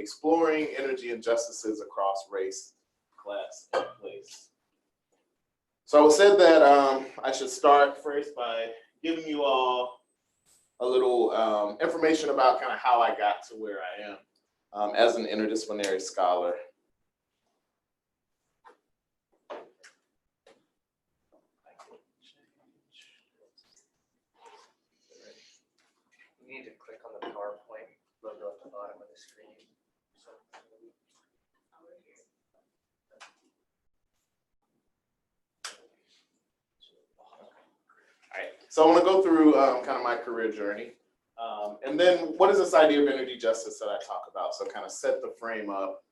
Exploring Energy Injustices Across Race, Class, and Place. So I said that I should start first by giving you all a little information about kind of how I got to where I am as an interdisciplinary scholar. You need to click on the PowerPoint logo at the bottom of the screen. All right, so I want to go through kind of my career journey. And then what is this idea of energy justice that I talk about? So kind of set the frame up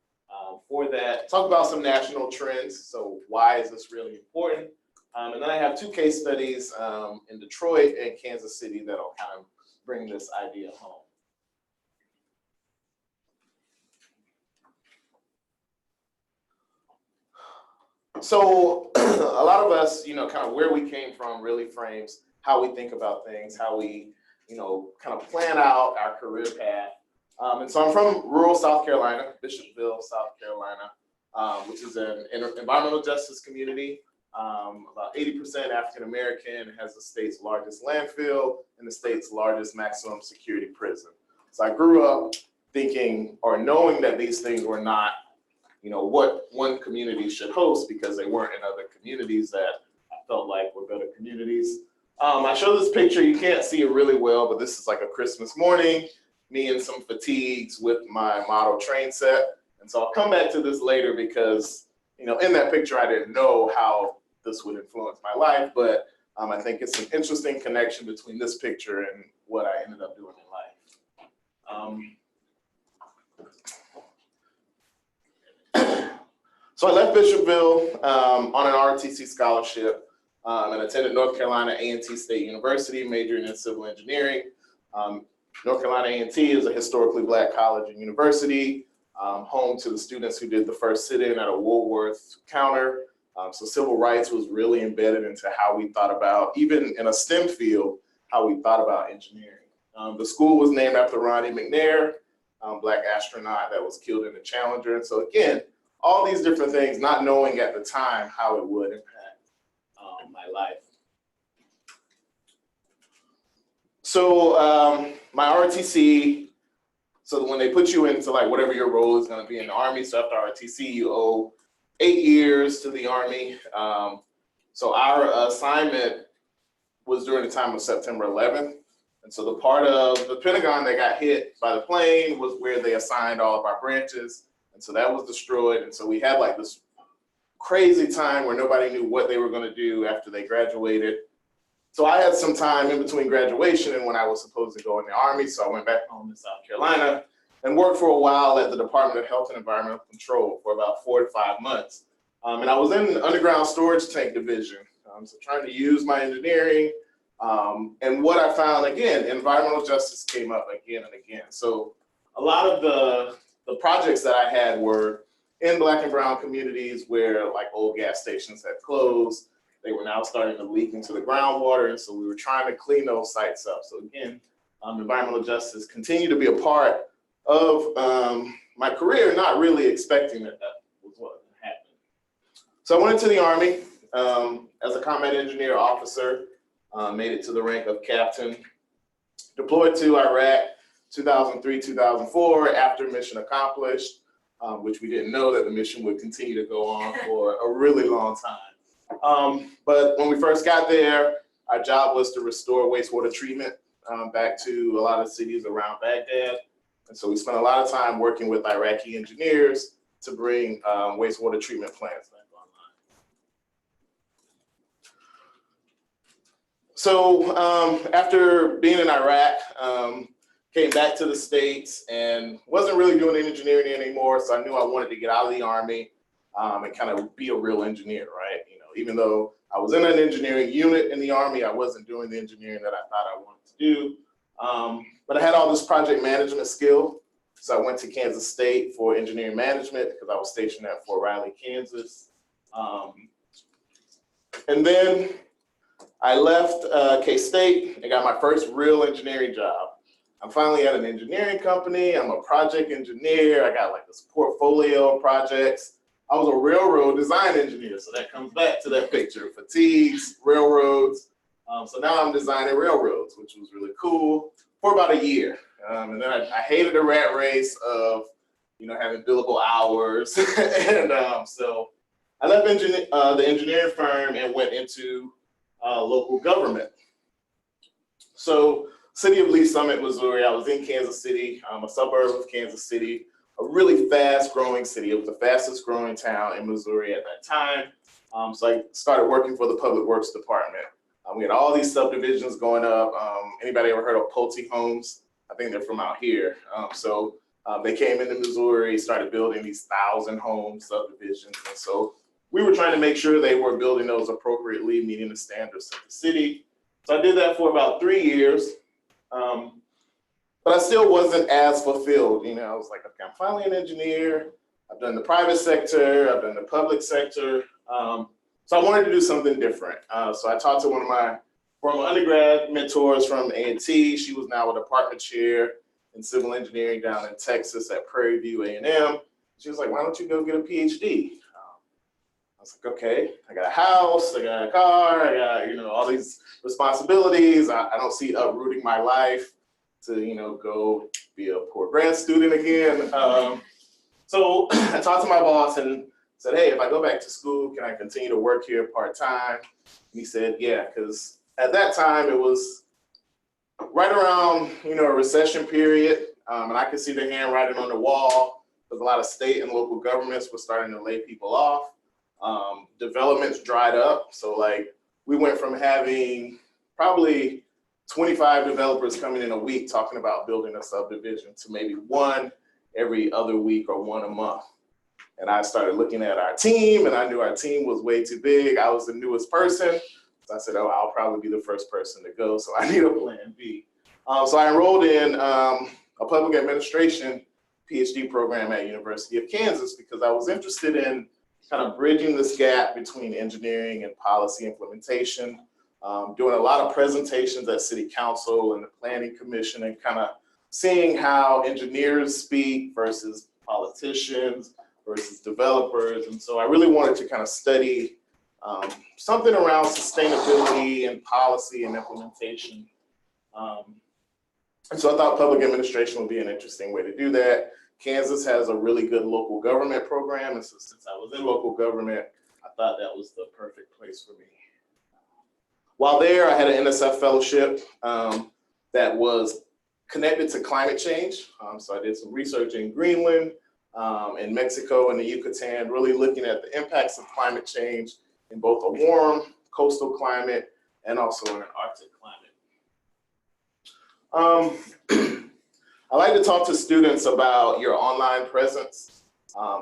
for that. Talk about some national trends. So why is this really important? And then I have two case studies in Detroit and Kansas City that'll kind of bring this idea home. So a lot of us, kind of where we came from really frames how we think about things, how we, kind of plan out our career path. And so I'm from rural South Carolina, Bishopville, South Carolina, which is an environmental justice community. About 80% African American, has the state's largest landfill and the state's largest maximum security prison. So I grew up thinking or knowing that these things were not, what one community should host because they weren't in other communities that I felt like were better communities. I show this picture, you can't see it really well, but this is like a Christmas morning, me in some fatigues with my model train set. And so I'll come back to this later because, in that picture, I didn't know how this would influence my life, but I think it's an interesting connection between this picture and what I ended up doing in life. So I left Bishopville on an ROTC scholarship and attended North Carolina A&T State University, majoring in civil engineering. North Carolina A&T is a historically Black college and university, home to the students who did the first sit-in at a Woolworth counter. So civil rights was really embedded into how we thought about, even in a STEM field, how we thought about engineering. The school was named after Ronnie McNair, Black astronaut that was killed in the Challenger. And so again, all these different things, not knowing at the time how it would impact my life. So my ROTC, so when they put you into like whatever your role is going to be in the Army, so after ROTC, you owe 8 years to the Army. So our assignment was during the time of September 11th. And so the part of the Pentagon that got hit by the plane was where they assigned all of our branches. And so that was destroyed. And so we had like this crazy time where nobody knew what they were going to do after they graduated. So I had some time in between graduation and when I was supposed to go in the Army. So I went back home to South Carolina and worked for a while at the Department of Health and Environmental Control for about 4 to 5 months. And I was in the underground storage tank division. So trying to use my engineering. And what I found, again, environmental justice came up again and again. So a lot of the projects that I had were in Black and brown communities where like old gas stations had closed. They were now starting to leak into the groundwater. And so we were trying to clean those sites up. So again, environmental justice continued to be a part of my career, not really expecting that was what happened. So I went into the Army as a combat engineer officer, made it to the rank of captain, deployed to Iraq 2003, 2004 after mission accomplished, which we didn't know that the mission would continue to go on for a really long time. But when we first got there, our job was to restore wastewater treatment back to a lot of cities around Baghdad. And so we spent a lot of time working with Iraqi engineers to bring wastewater treatment plants back online. So after being in Iraq, came back to the States and wasn't really doing engineering anymore. So I knew I wanted to get out of the Army and kind of be a real engineer, right? Even though I was in an engineering unit in the Army, I wasn't doing the engineering that I thought I wanted to do. But I had all this project management skill. So I went to Kansas State for engineering management because I was stationed at Fort Riley, Kansas. And then I left K-State and got my first real engineering job. I'm finally at an engineering company. I'm a project engineer. I got like this portfolio of projects. I was a railroad design engineer, so that comes back to that picture, fatigues, railroads. So now I'm designing railroads, which was really cool for about a year. And then I hated the rat race of, having billable hours. And so I left the engineering firm and went into local government. So city of Lee Summit, Missouri, I was in Kansas City, a suburb of Kansas City, a really fast growing city. It was the fastest growing town in Missouri at that time. So I started working for the Public Works Department. We had all these subdivisions going up. Anybody ever heard of Pulte Homes? I think they're from out here. So they came into Missouri, started building these 1,000-home subdivisions. And so we were trying to make sure they were building those appropriately, meeting the standards of the city. So I did that for about 3 years. But I still wasn't as fulfilled. I was like, okay, I'm finally an engineer. I've done the private sector. I've done the public sector. So I wanted to do something different. So I talked to one of my former undergrad mentors from A&T. She was now a department chair in civil engineering down in Texas at Prairie View A&M. She was like, why don't you go get a PhD? I was like, okay, I got a house, I got a car, I got, all these responsibilities. I don't see uprooting my life to, go be a poor grad student again. So I talked to my boss and said, hey, if I go back to school, can I continue to work here part-time? He said, yeah, because at that time it was right around, a recession period. And I could see the handwriting on the wall because a lot of state and local governments were starting to lay people off. Developments dried up. So like we went from having probably 25 developers coming in a week talking about building a subdivision to maybe one every other week or one a month. And I started looking at our team and I knew our team was way too big. I was the newest person. So I said, oh, I'll probably be the first person to go. So I need a plan B. So I enrolled in a public administration PhD program at University of Kansas because I was interested in kind of bridging this gap between engineering and policy implementation, doing a lot of presentations at City Council and the Planning Commission and kind of seeing how engineers speak versus politicians versus developers. And so I really wanted to kind of study something around sustainability and policy and implementation. And so I thought public administration would be an interesting way to do that. Kansas has a really good local government program. And so since I was in local government, I thought that was the perfect place for me. While there, I had an NSF fellowship that was connected to climate change. So I did some research in Greenland, in Mexico and the Yucatan, really looking at the impacts of climate change in both a warm coastal climate and also in an Arctic climate. I like to talk to students about your online presence.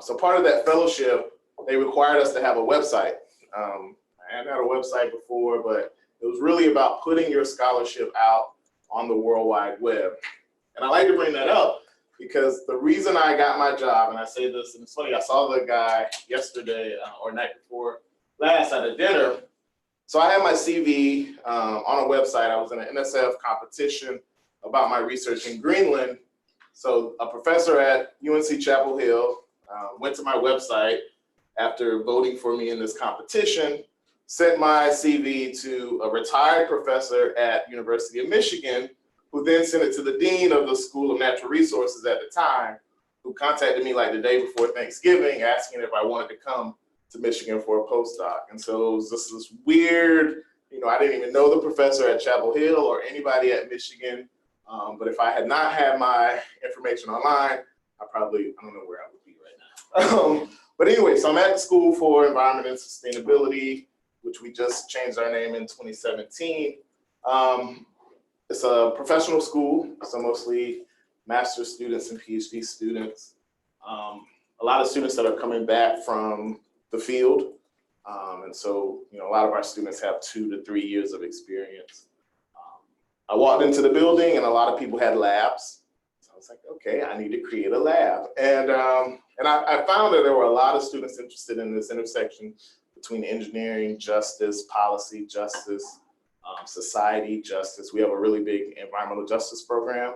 So part of that fellowship, they required us to have a website. I hadn't had a website before, but it was really about putting your scholarship out on the World Wide Web. And I like to bring that up because the reason I got my job, and I say this, and it's funny, I saw the guy yesterday or night before last at a dinner. So I had my CV on a website. I was in an NSF competition about my research in Greenland. So a professor at UNC Chapel Hill went to my website after voting for me in this competition, sent my CV to a retired professor at University of Michigan, who then sent it to the dean of the School of Natural Resources at the time, who contacted me like the day before Thanksgiving, asking if I wanted to come to Michigan for a postdoc. And so it was just this weird, I didn't even know the professor at Chapel Hill or anybody at Michigan. But if I had not had my information online, I don't know where I would be right now. But anyway, so I'm at the School for Environment and Sustainability, which we just changed our name in 2017. It's a professional school, so mostly master's students and PhD students. A lot of students that are coming back from the field. And so, a lot of our students have 2 to 3 years of experience. I walked into the building and a lot of people had labs. So I was like, okay, I need to create a lab. And I found that there were a lot of students interested in this intersection between engineering, justice, policy, justice, society, justice. We have a really big environmental justice program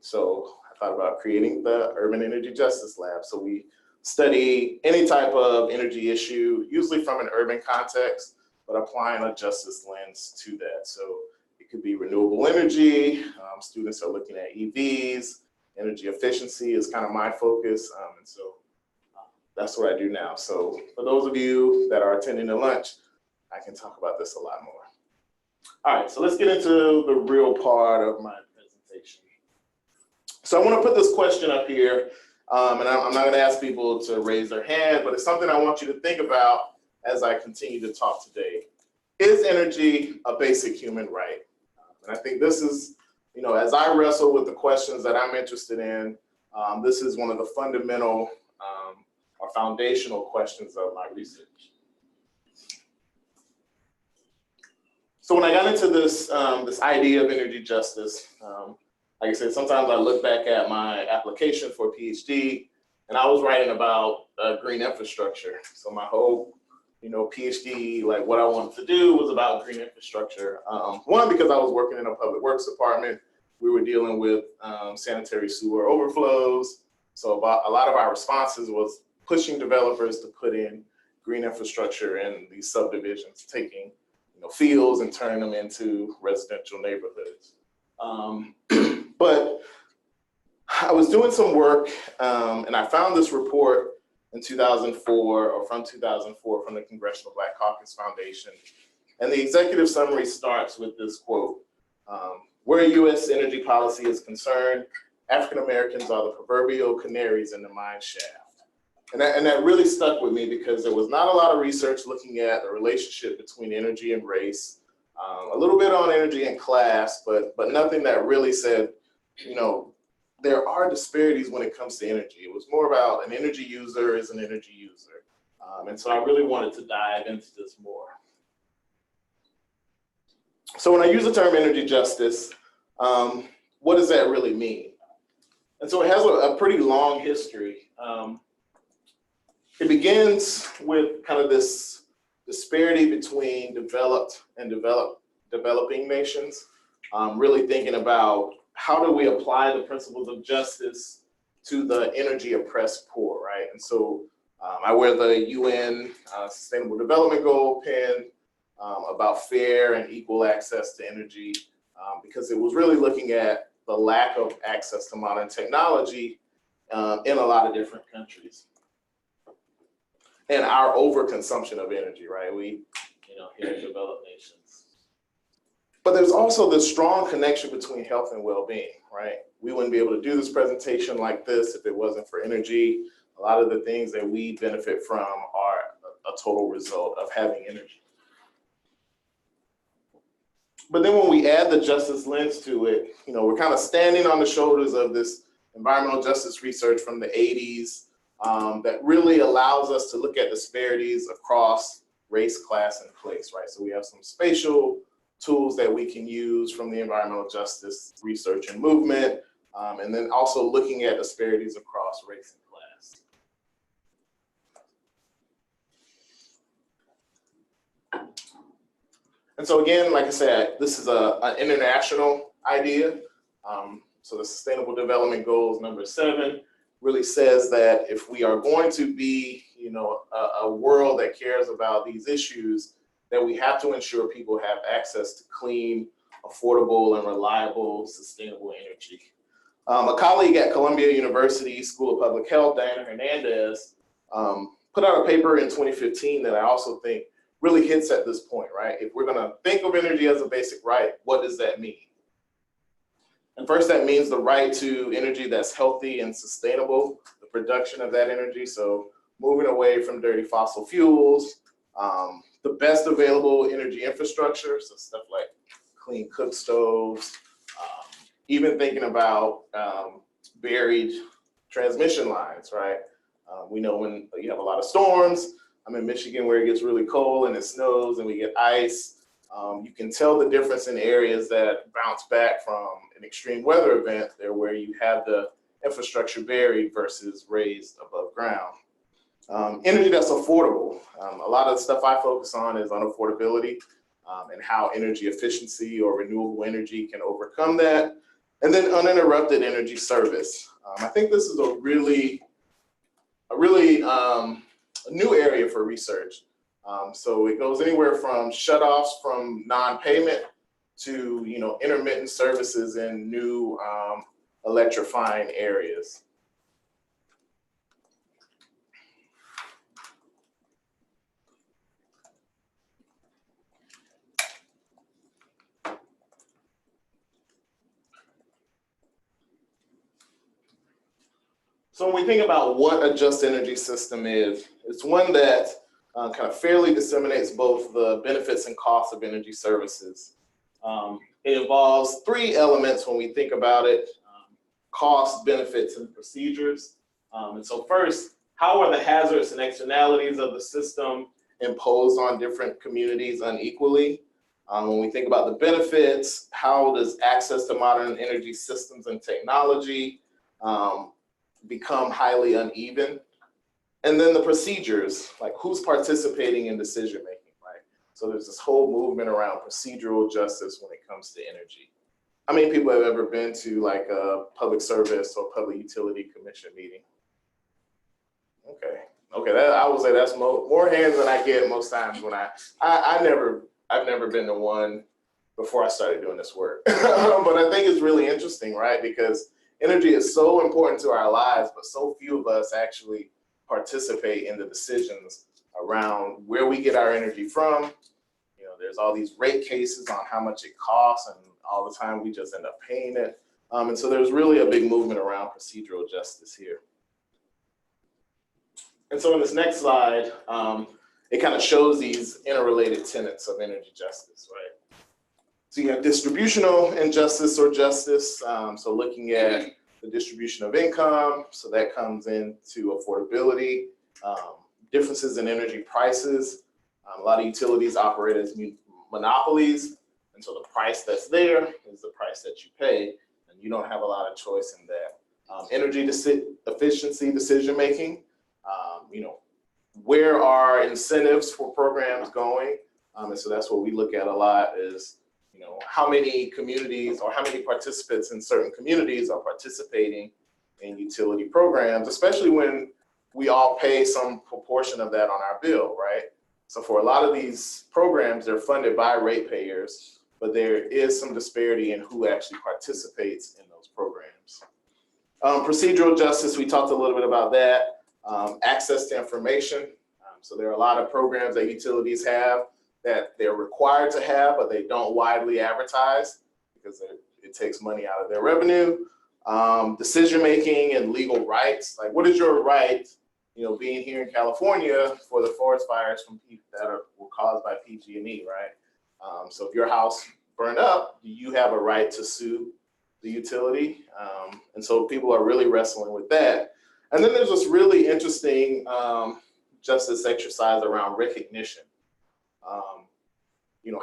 So I thought about creating the Urban Energy Justice Lab. So we study any type of energy issue, usually from an urban context, but applying a justice lens to that. So it could be renewable energy. Students are looking at EVs. Energy efficiency is kind of my focus. And so that's what I do now. So for those of you that are attending the lunch, I can talk about this a lot more. All right, so let's get into the real part of my presentation. So I want to put this question up here, and I'm not going to ask people to raise their hand, but it's something I want you to think about as I continue to talk today. Is energy a basic human right? And I think this is, as I wrestle with the questions that I'm interested in, this is one of the fundamental or foundational questions of my research. So when I got into this, this idea of energy justice, like I said, sometimes I look back at my application for a PhD, and I was writing about green infrastructure. So my whole, PhD, like what I wanted to do was about green infrastructure. One, because I was working in a public works department, we were dealing with sanitary sewer overflows. So a lot of our responses was pushing developers to put in green infrastructure in these subdivisions, taking fields and turning them into residential neighborhoods. But I was doing some work and I found this report in 2004 or from 2004 from the Congressional Black Caucus Foundation. And the executive summary starts with this quote, where US energy policy is concerned, African Americans are the proverbial canaries in the mine shaft. And that really stuck with me because there was not a lot of research looking at the relationship between energy and race, a little bit on energy and class, but nothing that really said, there are disparities when it comes to energy. It was more about an energy user is an energy user. And so I really wanted to dive into this more. So when I use the term energy justice, what does that really mean? And so it has a pretty long history. It begins with kind of this disparity between developed and developing nations, really thinking about how do we apply the principles of justice to the energy oppressed poor, right? And so I wear the UN Sustainable Development Goal pin about fair and equal access to energy, because it was really looking at the lack of access to modern technology in a lot of different countries. And our overconsumption of energy, right? We, here in developed nations. But there's also this strong connection between health and well-being, right? We wouldn't be able to do this presentation like this if it wasn't for energy. A lot of the things that we benefit from are a total result of having energy. But then when we add the justice lens to it, we're kind of standing on the shoulders of this environmental justice research from the 80s that really allows us to look at disparities across race, class, and place, right? So we have some spatial tools that we can use from the environmental justice research and movement, and then also looking at disparities across race and class. And so again, like I said, this is an international idea. So the Sustainable Development Goals #7 really says that if we are going to be, a world that cares about these issues, that we have to ensure people have access to clean, affordable, and reliable, sustainable energy. A colleague at Columbia University School of Public Health, Diana Hernandez, put out a paper in 2015 that I also think really hits at this point, right? If we're gonna think of energy as a basic right, what does that mean? And first, that means the right to energy that's healthy and sustainable, the production of that energy. So moving away from dirty fossil fuels, the best available energy infrastructure, so stuff like clean cook stoves, even thinking about buried transmission lines, right? We know when you have a lot of storms, I'm in Michigan where it gets really cold and it snows and we get ice. You can tell the difference in areas that bounce back from an extreme weather event there where you have the infrastructure buried versus raised above ground. Energy that's affordable. A lot of the stuff I focus on is on affordability and how energy efficiency or renewable energy can overcome that. And then uninterrupted energy service. I think this is a really new area for research. So it goes anywhere from shutoffs from non-payment to intermittent services in new electrifying areas. So when we think about what a just energy system is, it's one that kind of fairly disseminates both the benefits and costs of energy services. It involves three elements when we think about it: costs, benefits, and procedures. And so first, how are the hazards and externalities of the system imposed on different communities unequally? When we think about the benefits, how does access to modern energy systems and technology become highly uneven? And then the procedures, like who's participating in decision making, right? So there's this whole movement around procedural justice when it comes to energy. How many people have ever been to like a public service or public utility commission meeting? Okay, I would say that's more hands than I get most times when I've never been to one before I started doing this work. But I think it's really interesting, right? Because energy is so important to our lives, but so few of us actually participate in the decisions around where we get our energy from. There's all these rate cases on how much it costs, and all the time we just end up paying it. And so there's really a big movement around procedural justice here. And so in this next slide, it kind of shows these interrelated tenets of energy justice, right? So you have distributional injustice or justice. So looking at the distribution of income, so that comes into affordability, differences in energy prices. A lot of utilities operate as monopolies, and so the price that's there is the price that you pay, and you don't have a lot of choice in that. Energy efficiency decision-making, where are incentives for programs going? And so that's what we look at a lot is, how many communities or how many participants in certain communities are participating in utility programs, especially when we all pay some proportion of that on our bill, right? So for a lot of these programs, they're funded by ratepayers, but there is some disparity in who actually participates in those programs. Procedural justice, we talked a little bit about that. Access to information. So there are a lot of programs that utilities have that they're required to have, but they don't widely advertise because it takes money out of their revenue. Decision-making and legal rights, like what is your right, being here in California for the forest fires that were caused by PG&E, right? So if your house burned up, do you have a right to sue the utility? And so people are really wrestling with that. And then there's this really interesting justice exercise around recognition.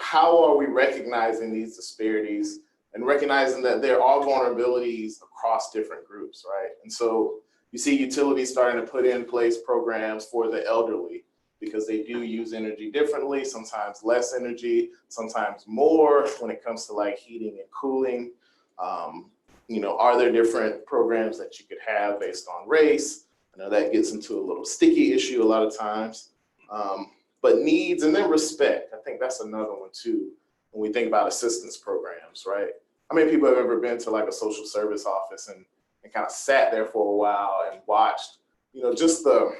How are we recognizing these disparities and recognizing that there are vulnerabilities across different groups, right? And so you see utilities starting to put in place programs for the elderly because they do use energy differently, sometimes less energy, sometimes more when it comes to like heating and cooling. Are there different programs that you could have based on race? I know that gets into a little sticky issue a lot of times. But needs and then respect, I think that's another one too, when we think about assistance programs, right? How many people have ever been to like a social service office and kind of sat there for a while and watched, just the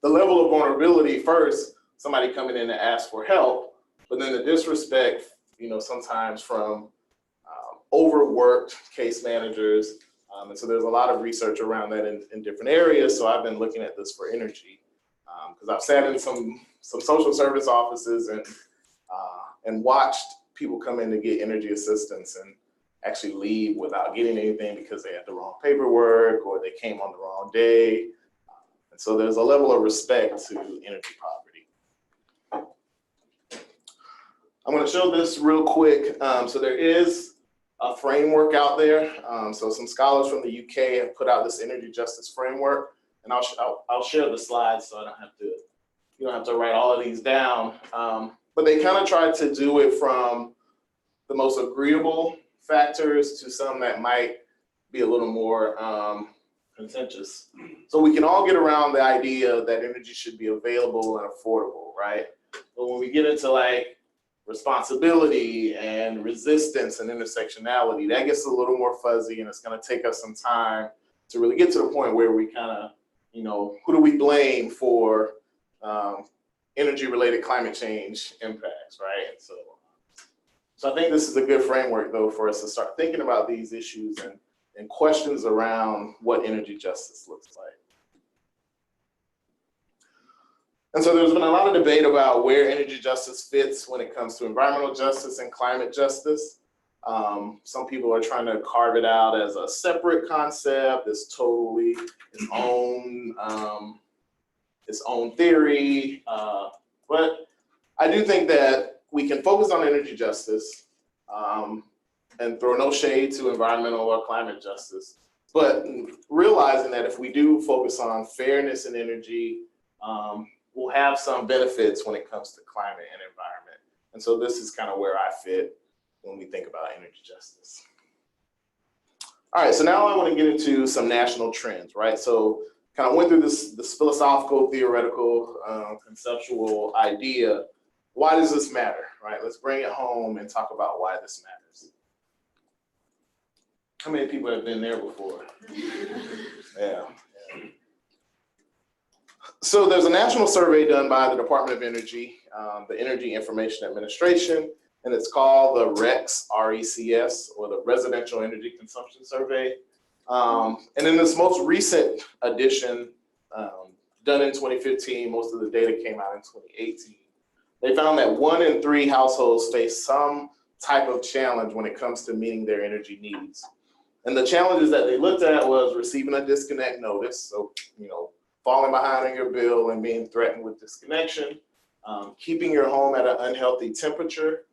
level of vulnerability first, somebody coming in to ask for help, but then the disrespect, sometimes from overworked case managers. And so there's a lot of research around that in different areas. So I've been looking at this for energy because I've sat in some social service offices and watched people come in to get energy assistance and actually leave without getting anything because they had the wrong paperwork or they came on the wrong day. And so there's a level of respect to energy poverty. I'm going to show this real quick. So there is a framework out there. So some scholars from the UK have put out this energy justice framework, and I'll share the slides so you don't have to write all of these down. But they kind of tried to do it from the most agreeable factors to some that might be a little more contentious. So we can all get around the idea that energy should be available and affordable, right? But when we get into like responsibility and resistance and intersectionality, that gets a little more fuzzy, and it's going to take us some time to really get to the point where we kind of, you know, who do we blame for energy-related climate change impacts, right? And so I think this is a good framework, though, for us to start thinking about these issues and questions around what energy justice looks like. And so there's been a lot of debate about where energy justice fits when it comes to environmental justice and climate justice. Some people are trying to carve it out as a separate concept, it's totally its own theory. But I do think that we can focus on energy justice and throw no shade to environmental or climate justice, but realizing that if we do focus on fairness in energy, we'll have some benefits when it comes to climate and environment. And so this is kind of where I fit when we think about energy justice. All right, so now I want to get into some national trends, right? So kind of went through this philosophical, theoretical, conceptual idea. Why does this matter, right? Let's bring it home and talk about why this matters. How many people have been there before? Yeah. So there's a national survey done by the Department of Energy, the Energy Information Administration, and it's called the RECS, R-E-C-S, or the Residential Energy Consumption Survey. And in this most recent edition, done in 2015, most of the data came out in 2018. They found that 1 in 3 households face some type of challenge when it comes to meeting their energy needs. And the challenges that they looked at was receiving a disconnect notice, so, you know, falling behind on your bill and being threatened with disconnection, keeping your home at an unhealthy temperature,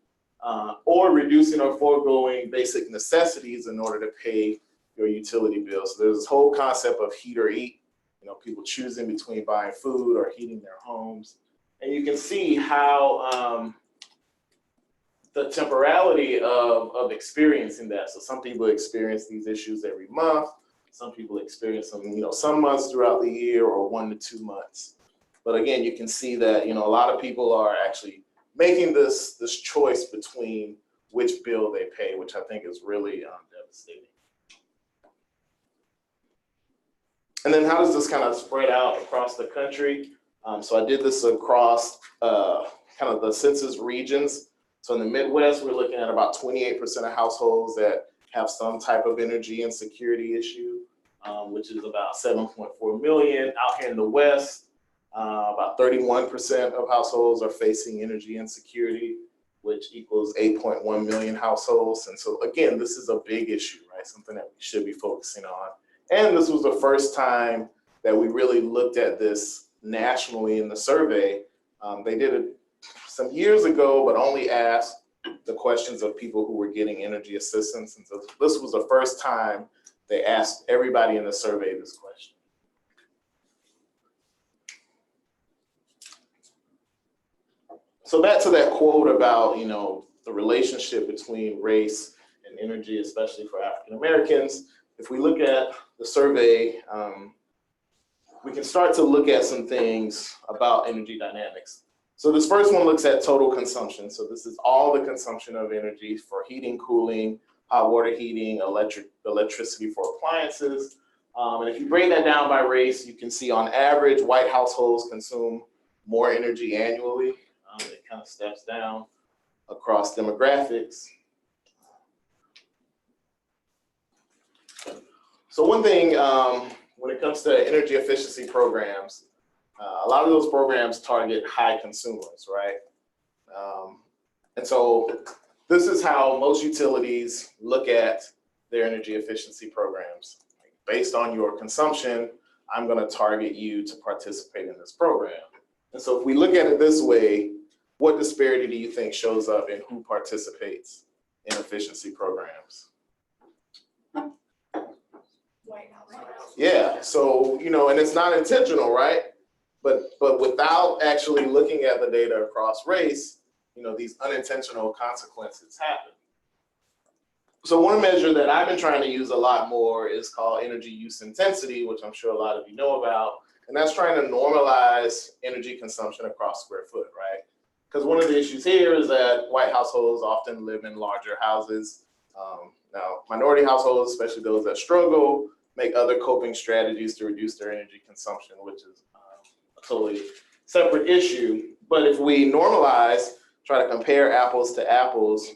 or reducing or foregoing basic necessities in order to pay your utility bills. So there's this whole concept of heat or eat, you know, people choosing between buying food or heating their homes. And you can see how the temporality of experiencing that. So some people experience these issues every month. Some people experience them, you know, some months throughout the year or 1 to 2 months. But again, you can see that, you know, a lot of people are actually making this choice between which bill they pay, which I think is really devastating. And then how does this kind of spread out across the country? So I did this across kind of the census regions. So in the Midwest, we're looking at about 28% of households that have some type of energy insecurity issue, which is about 7.4 million. Out here in the West, about 31% of households are facing energy insecurity, which equals 8.1 million households. And so again, this is a big issue, right? Something that we should be focusing on. And this was the first time that we really looked at this nationally in the survey. They did it some years ago, but only asked the questions of people who were getting energy assistance. And so this was the first time they asked everybody in the survey this question. So back to that quote about, you know, the relationship between race and energy, especially for African Americans. If we look at the survey, we can start to look at some things about energy dynamics. So this first one looks at total consumption. So this is all the consumption of energy for heating, cooling, hot water heating, electricity for appliances. And if you break that down by race, you can see on average, white households consume more energy annually. It kind of steps down across demographics. So one thing, when it comes to energy efficiency programs, a lot of those programs target high consumers, right? And so this is how most utilities look at their energy efficiency programs. Based on your consumption, I'm going to target you to participate in this program. And so if we look at it this way, what disparity do you think shows up in who participates in efficiency programs? Yeah, so, you know, and it's not intentional, right? But without actually looking at the data across race, you know, these unintentional consequences happen. So one measure that I've been trying to use a lot more is called energy use intensity, which I'm sure a lot of you know about. And that's trying to normalize energy consumption across square foot, right? Because one of the issues here is that white households often live in larger houses. Now, minority households, especially those that struggle, make other coping strategies to reduce their energy consumption, which is a totally separate issue. But if we normalize, try to compare apples to apples,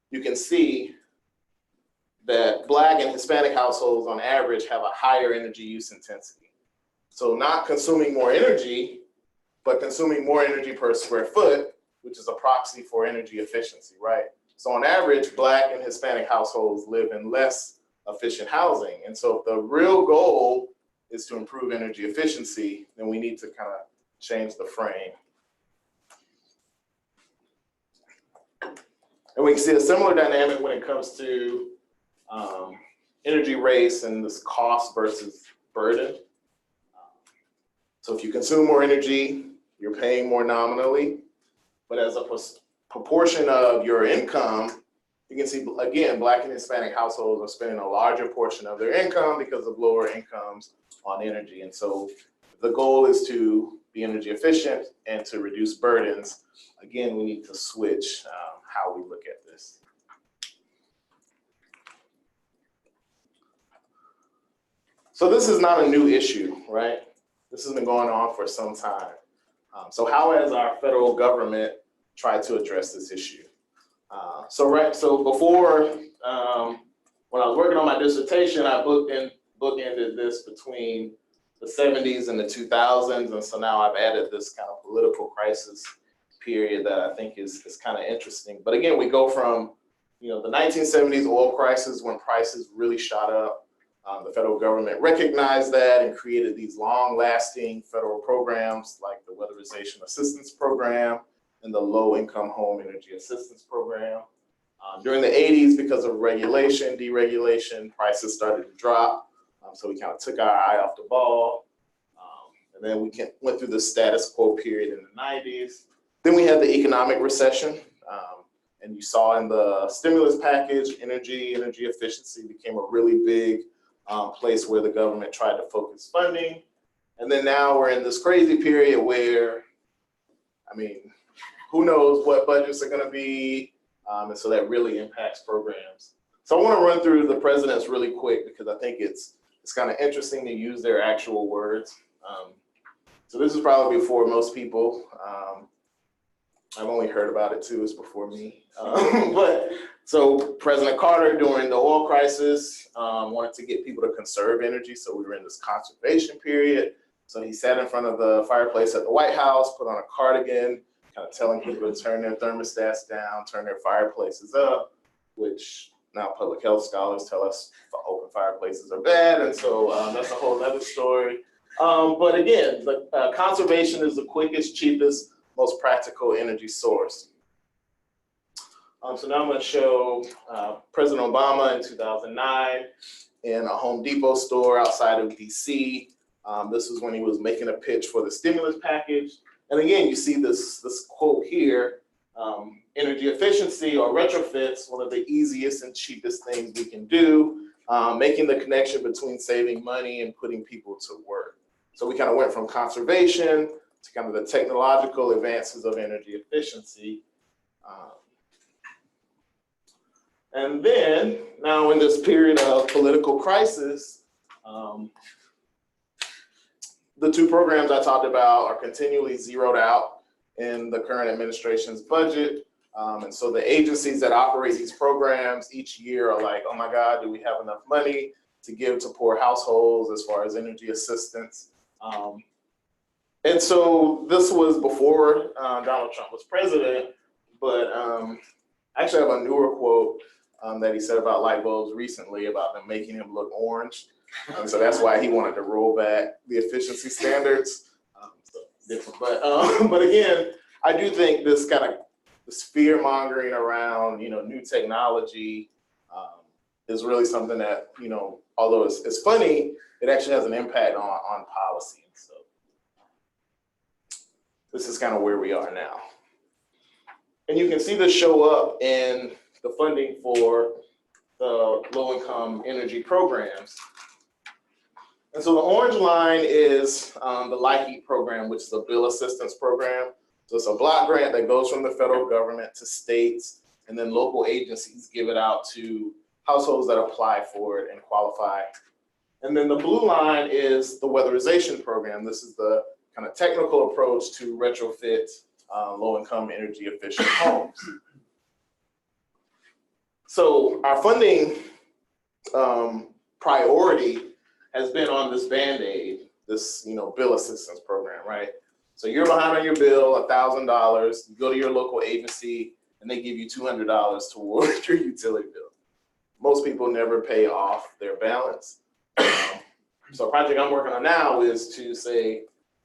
you can see that Black and Hispanic households on average have a higher energy use intensity. So not consuming more energy, but consuming more energy per square foot, which is a proxy for energy efficiency, right? So on average, Black and Hispanic households live in less efficient housing. And so if the real goal is to improve energy efficiency, then we need to kind of change the frame. And we can see a similar dynamic when it comes to energy race and this cost versus burden. So if you consume more energy, you're paying more nominally, but as a proportion of your income, you can see, again, Black and Hispanic households are spending a larger portion of their income because of lower incomes on energy. And so the goal is to be energy efficient and to reduce burdens. Again, we need to switch how we look at this. So this is not a new issue, right? This has been going on for some time. So how has our federal government tried to address this issue? So before, when I was working on my dissertation, I bookended this between the 70s and the 2000s. And so now I've added this kind of political crisis period that I think is kind of interesting. But again, we go from, the 1970s oil crisis when prices really shot up. The federal government recognized that and created these long-lasting federal programs like the Weatherization Assistance Program and the Low-Income Home Energy Assistance Program. During the 80s, because of regulation, deregulation, prices started to drop. So we kind of took our eye off the ball. And then we went through the status quo period in the 90s. Then we had the economic recession. And you saw in the stimulus package, energy efficiency became a really big place where the government tried to focus funding. And then now we're in this crazy period where, who knows what budgets are gonna be, and so that really impacts programs. So I wanna run through the presidents really quick because I think it's kind of interesting to use their actual words. So this is probably before most people. I've only heard about it too, it's before me. So President Carter during the oil crisis wanted to get people to conserve energy. So we were in this conservation period. So he sat in front of the fireplace at the White House, put on a cardigan, kind of telling people to turn their thermostats down, turn their fireplaces up, which now public health scholars tell us open fireplaces are bad. And so that's a whole other story. But again, conservation is the quickest, cheapest, most practical energy source. So now I'm going to show President Obama in 2009 in a Home Depot store outside of DC. This is when he was making a pitch for the stimulus package. And again, you see this quote here, energy efficiency or retrofits, one of the easiest and cheapest things we can do, making the connection between saving money and putting people to work. So we kind of went from conservation to kind of the technological advances of energy efficiency. And then now in this period of political crisis, the two programs I talked about are continually zeroed out in the current administration's budget. And so the agencies that operate these programs each year are like, oh my God, do we have enough money to give to poor households as far as energy assistance? And so this was before Donald Trump was president, but I actually have a newer quote that he said about light bulbs recently about them making him look orange. So that's why he wanted to roll back the efficiency standards. So different, but again, I do think this kind of this fear mongering around new technology is really something that although it's funny, it actually has an impact on policy. So this is kind of where we are now, and you can see this show up in the funding for the low-income energy programs. And so the orange line is the LIHEAP program, which is a bill assistance program. So it's a block grant that goes from the federal government to states, and then local agencies give it out to households that apply for it and qualify. And then the blue line is the weatherization program. This is the kind of technical approach to retrofit low-income energy efficient homes. So our funding priority has been on this Band-Aid, this bill assistance program, right? So you're behind on your bill, $1,000. You go to your local agency, and they give you $200 towards your utility bill. Most people never pay off their balance. So a project I'm working on now is to say,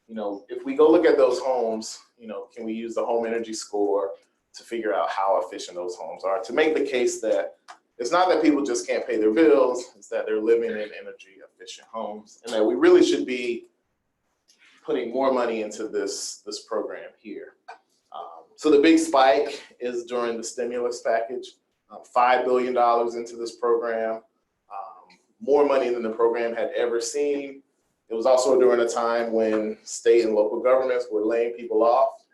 if we go look at those homes, can we use the home energy score to figure out how efficient those homes are, to make the case that it's not that people just can't pay their bills, it's that they're living in energy efficient homes, and that we really should be putting more money into this program here. So the big spike is during the stimulus package, $5 billion into this program, more money than the program had ever seen. It was also during a time when state and local governments were laying people off.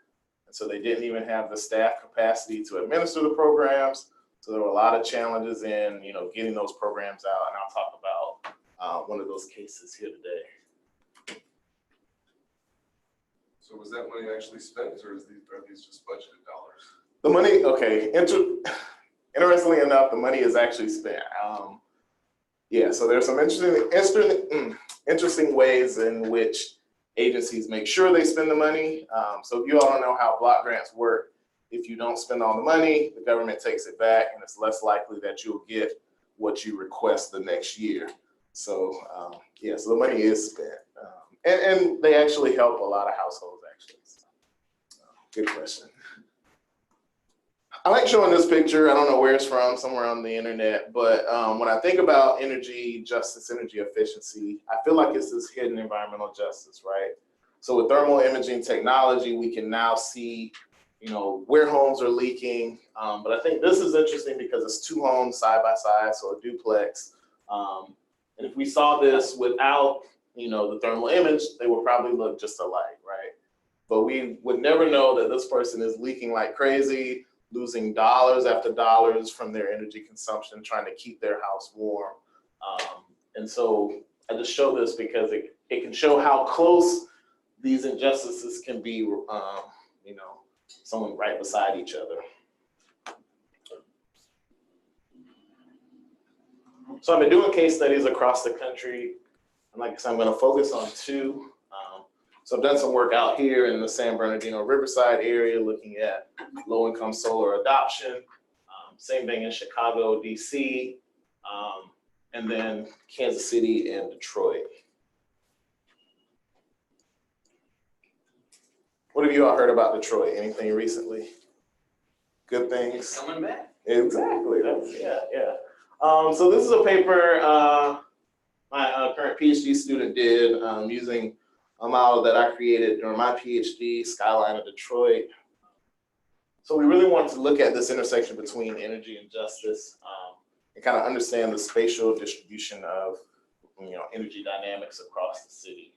And so they didn't even have the staff capacity to administer the programs. So there were a lot of challenges in, getting those programs out. And I'll talk about one of those cases here today. So was that money actually spent, or are these just budgeted dollars? The money, okay. Interestingly enough, the money is actually spent. Yeah, so there's some interesting ways in which agencies make sure they spend the money. So if you all don't know how block grants work, if you don't spend all the money, the government takes it back, and it's less likely that you'll get what you request the next year. So yeah, so the money is spent. And they actually help a lot of households, actually. So, good question. I like showing this picture. I don't know where it's from, somewhere on the internet, but when I think about energy justice, energy efficiency, I feel like it's this hidden environmental justice, right? So with thermal imaging technology, we can now see, where homes are leaking. But I think this is interesting because it's two homes side by side, so a duplex. And if we saw this without, the thermal image, they would probably look just alike, right? But we would never know that this person is leaking like crazy, losing dollars after dollars from their energy consumption, trying to keep their house warm. And so I just show this because it can show how close these injustices can be, someone right beside each other. So I've been doing case studies across the country. And like I said, I'm gonna focus on two. So I've done some work out here in the San Bernardino Riverside area looking at low-income solar adoption. Same thing in Chicago, DC, and then Kansas City and Detroit. What have you all heard about Detroit? Anything recently? Good things? Coming back. Exactly, yeah. So this is a paper my current PhD student did using a model that I created during my PhD, Skyline of Detroit. So we really wanted to look at this intersection between energy and justice and kind of understand the spatial distribution of energy dynamics across the city.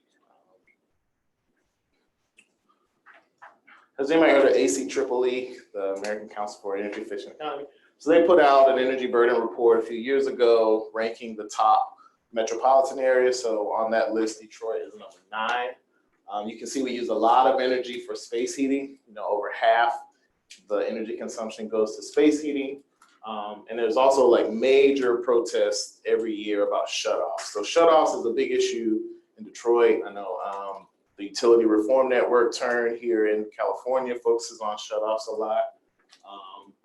Has anybody heard of ACEEE, the American Council for Energy Efficient Economy? So they put out an energy burden report a few years ago, ranking the top metropolitan areas. So on that list, Detroit is number 9. You can see we use a lot of energy for space heating. Over half the energy consumption goes to space heating. And there's also like major protests every year about shutoffs. So shutoffs is a big issue in Detroit. I know the Utility Reform Network turn here in California focuses on shutoffs a lot.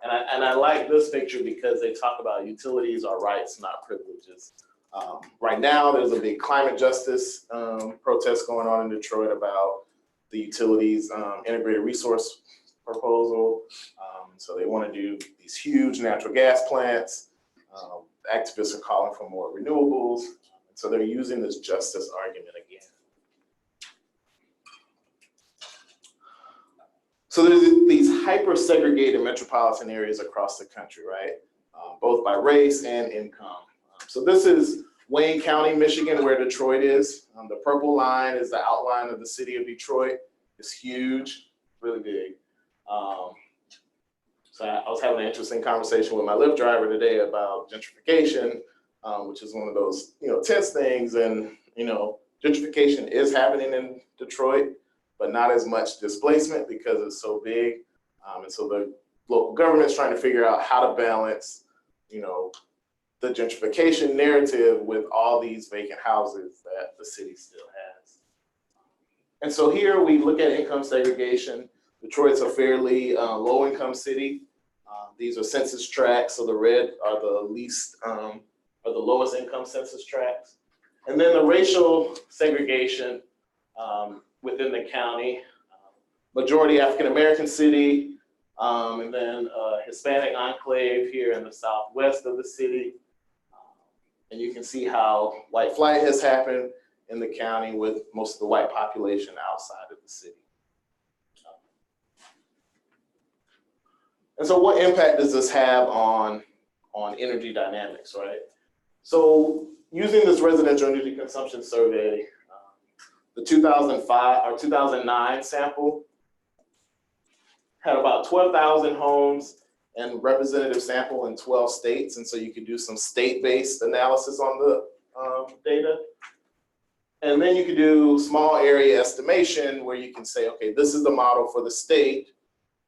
And I like this picture because they talk about utilities are rights, not privileges. Right now, there's a big climate justice protest going on in Detroit about the utilities integrated resource proposal. So they want to do these huge natural gas plants. Activists are calling for more renewables. So they're using this justice argument again. So there's these hyper-segregated metropolitan areas across the country, right? both by race and income. So this is Wayne County, Michigan, where Detroit is. The purple line is the outline of the city of Detroit. It's huge, really big. So I was having an interesting conversation with my Lyft driver today about gentrification, which is one of those, tense things. And, gentrification is happening in Detroit, but not as much displacement because it's so big. And so the local government's trying to figure out how to balance, the gentrification narrative with all these vacant houses that the city still has. And so here we look at income segregation. Detroit's a fairly low income city. These are census tracts, so the red are the least, are the lowest income census tracts. And then the racial segregation within the county, majority African-American city, and then Hispanic enclave here in the southwest of the city. And you can see how white flight has happened in the county with most of the white population outside of the city. And so what impact does this have on energy dynamics, right? So using this residential energy consumption survey, the 2009 sample had about 12,000 homes and representative sample in 12 states. And so you could do some state-based analysis on the data. And then you could do small area estimation where you can say, okay, this is the model for the state,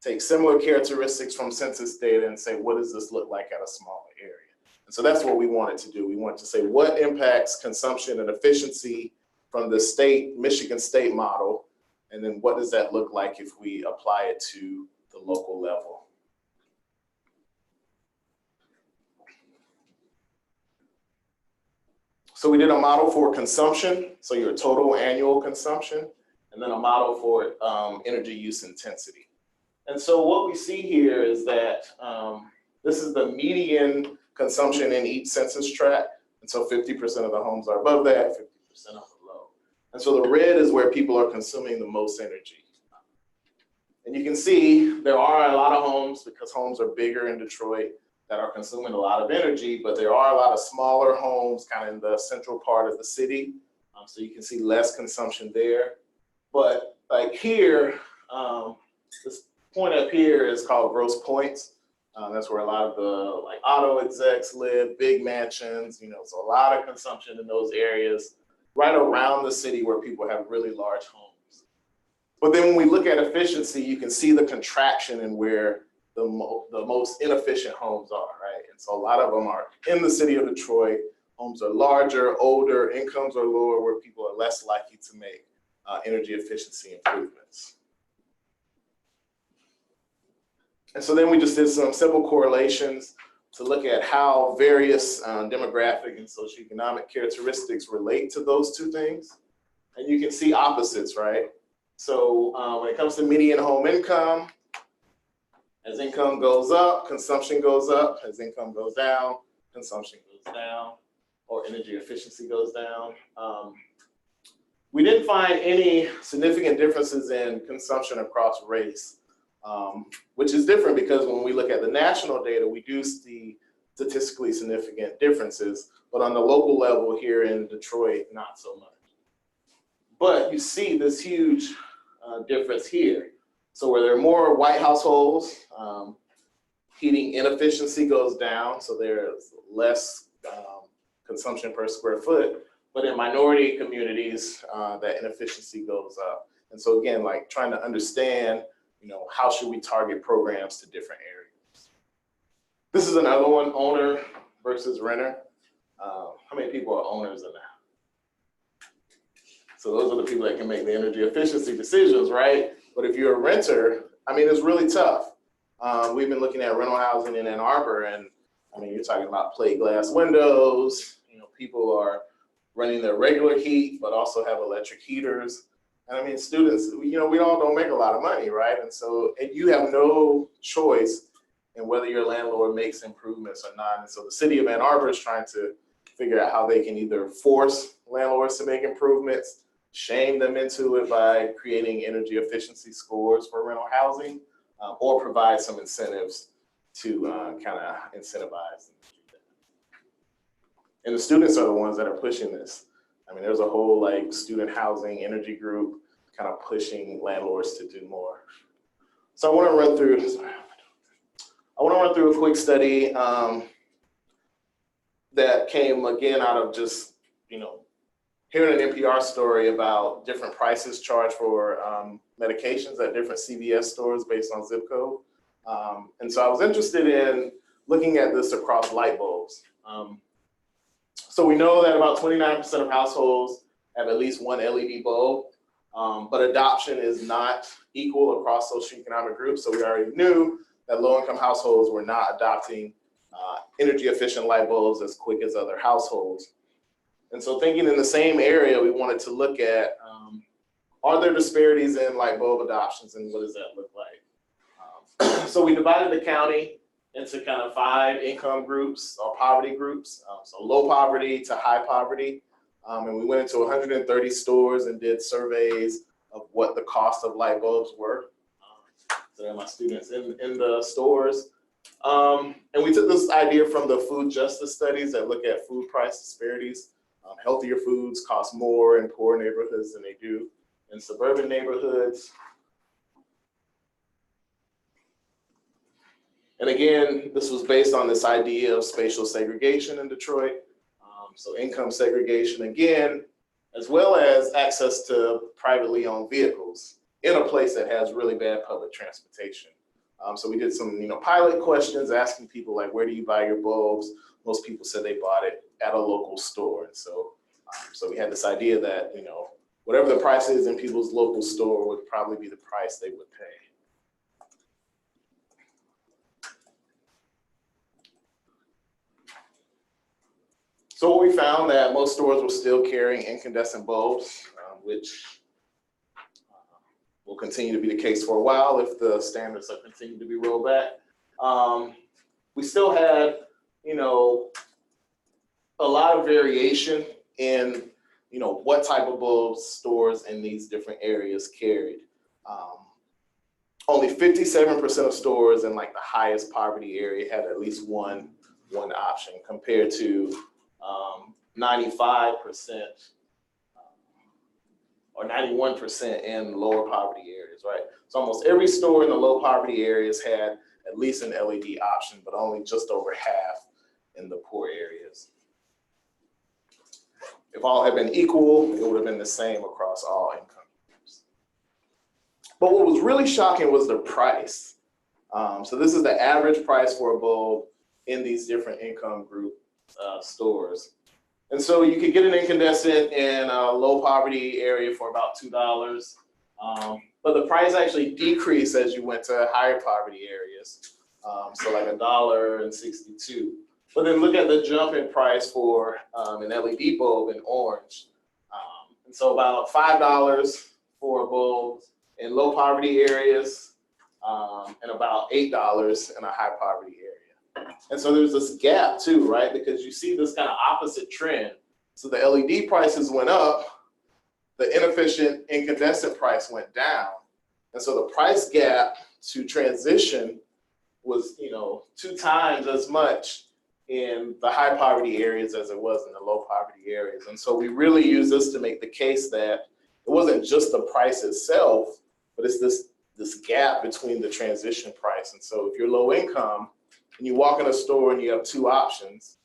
take similar characteristics from census data and say, what does this look like at a smaller area? And so that's what we wanted to do. We wanted to say what impacts consumption and efficiency from the state, Michigan state model, and then what does that look like if we apply it to the local level? So we did a model for consumption, so your total annual consumption, and then a model for energy use intensity. And so what we see here is that this is the median consumption in each census tract. And so 50% of the homes are above that, 50% are below. And so the red is where people are consuming the most energy. And you can see there are a lot of homes, because homes are bigger in Detroit, that are consuming a lot of energy, but there are a lot of smaller homes kind of in the central part of the city. So you can see less consumption there. But like here, this point up here is called gross points. That's where a lot of the auto execs live, big mansions, so a lot of consumption in those areas right around the city where people have really large homes. But then when we look at efficiency, you can see the contraction in where the most inefficient homes are, right? And so a lot of them are in the city of Detroit. Homes are larger, older, incomes are lower, where people are less likely to make energy efficiency improvements. And so then we just did some simple correlations to look at how various demographic and socioeconomic characteristics relate to those two things. And you can see opposites, right? So when it comes to median home income, as income goes up, consumption goes up. As income goes down, consumption goes down, or energy efficiency goes down. We didn't find any significant differences in consumption across race, which is different because when we look at the national data, we do see statistically significant differences, but on the local level here in Detroit, not so much. But you see this huge difference here. So where there are more white households, heating inefficiency goes down, so there's less consumption per square foot. But in minority communities, that inefficiency goes up. And so again, trying to understand, how should we target programs to different areas? This is another one, owner versus renter. How many people are owners in that? So those are the people that can make the energy efficiency decisions, right? But if you're a renter, it's really tough. We've been looking at rental housing in Ann Arbor, and you're talking about plate glass windows. People are running their regular heat, but also have electric heaters. And students, we all don't make a lot of money, right? And so you have no choice in whether your landlord makes improvements or not. And so the city of Ann Arbor is trying to figure out how they can either force landlords to make improvements, shame them into it by creating energy efficiency scores for rental housing, or provide some incentives to kind of incentivize. And the students are the ones that are pushing this. I mean, there's a whole like student housing energy group kind of pushing landlords to do more. So I want to run through, a quick study that came again out of just, hearing an NPR story about different prices charged for medications at different CVS stores based on zip code. And so I was interested in looking at this across light bulbs. So we know that about 29% of households have at least one LED bulb, but adoption is not equal across socioeconomic groups. So we already knew that low-income households were not adopting energy efficient light bulbs as quick as other households. And so thinking in the same area, we wanted to look at, are there disparities in light bulb adoptions and what does that look like? So we divided the county into kind of 5 income groups or poverty groups. So low poverty to high poverty. And we went into 130 stores and did surveys of what the cost of light bulbs were. So they're my students in the stores. And we took this idea from the food justice studies that look at food price disparities. Healthier foods cost more in poor neighborhoods than they do in suburban neighborhoods. And again, this was based on this idea of spatial segregation in Detroit. So income segregation again, as well as access to privately owned vehicles in a place that has really bad public transportation. So we did some pilot questions asking people like, where do you buy your bulbs? Most people said they bought it at a local store. And so we had this idea that, whatever the price is in people's local store would probably be the price they would pay. So what we found that most stores were still carrying incandescent bulbs, which will continue to be the case for a while if the standards are continued to be rolled back. We still had, a lot of variation in, what type of bulbs stores in these different areas carried. Only 57% of stores in like the highest poverty area had at least one option compared to 95% or 91% in lower poverty areas, right? So almost every store in the low poverty areas had at least an LED option, but only just over half in the poor areas. If all had been equal, it would have been the same across all income groups. But what was really shocking was the price. So this is the average price for a bulb in these different income group stores. And so you could get an incandescent in a low poverty area for about $2. But the price actually decreased as you went to higher poverty areas. So like $1.62. But then look at the jump in price for an LED bulb in orange. And so about $5 for a bulb in low poverty areas and about $8 in a high poverty area. And so there's this gap too, right? Because you see this kind of opposite trend. So the LED prices went up, the inefficient incandescent price went down. And so the price gap to transition was, 2 times as much in the high poverty areas as it was in the low poverty areas. And so we really use this to make the case that it wasn't just the price itself, but it's this gap between the transition price. And so if you're low income, and you walk in a store and you have 2 options,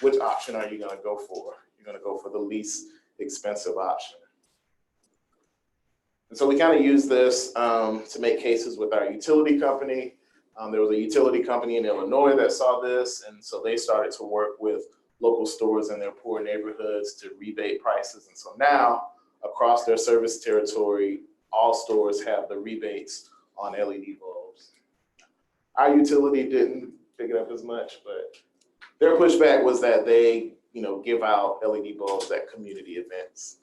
which option are you going to go for? You're going to go for the least expensive option. And so we kind of use this to make cases with our utility company. There was a utility company in Illinois that saw this, and so they started to work with local stores in their poor neighborhoods to rebate prices. And so now, across their service territory, all stores have the rebates on LED bulbs. Our utility didn't pick it up as much, but their pushback was that they, give out LED bulbs at community events.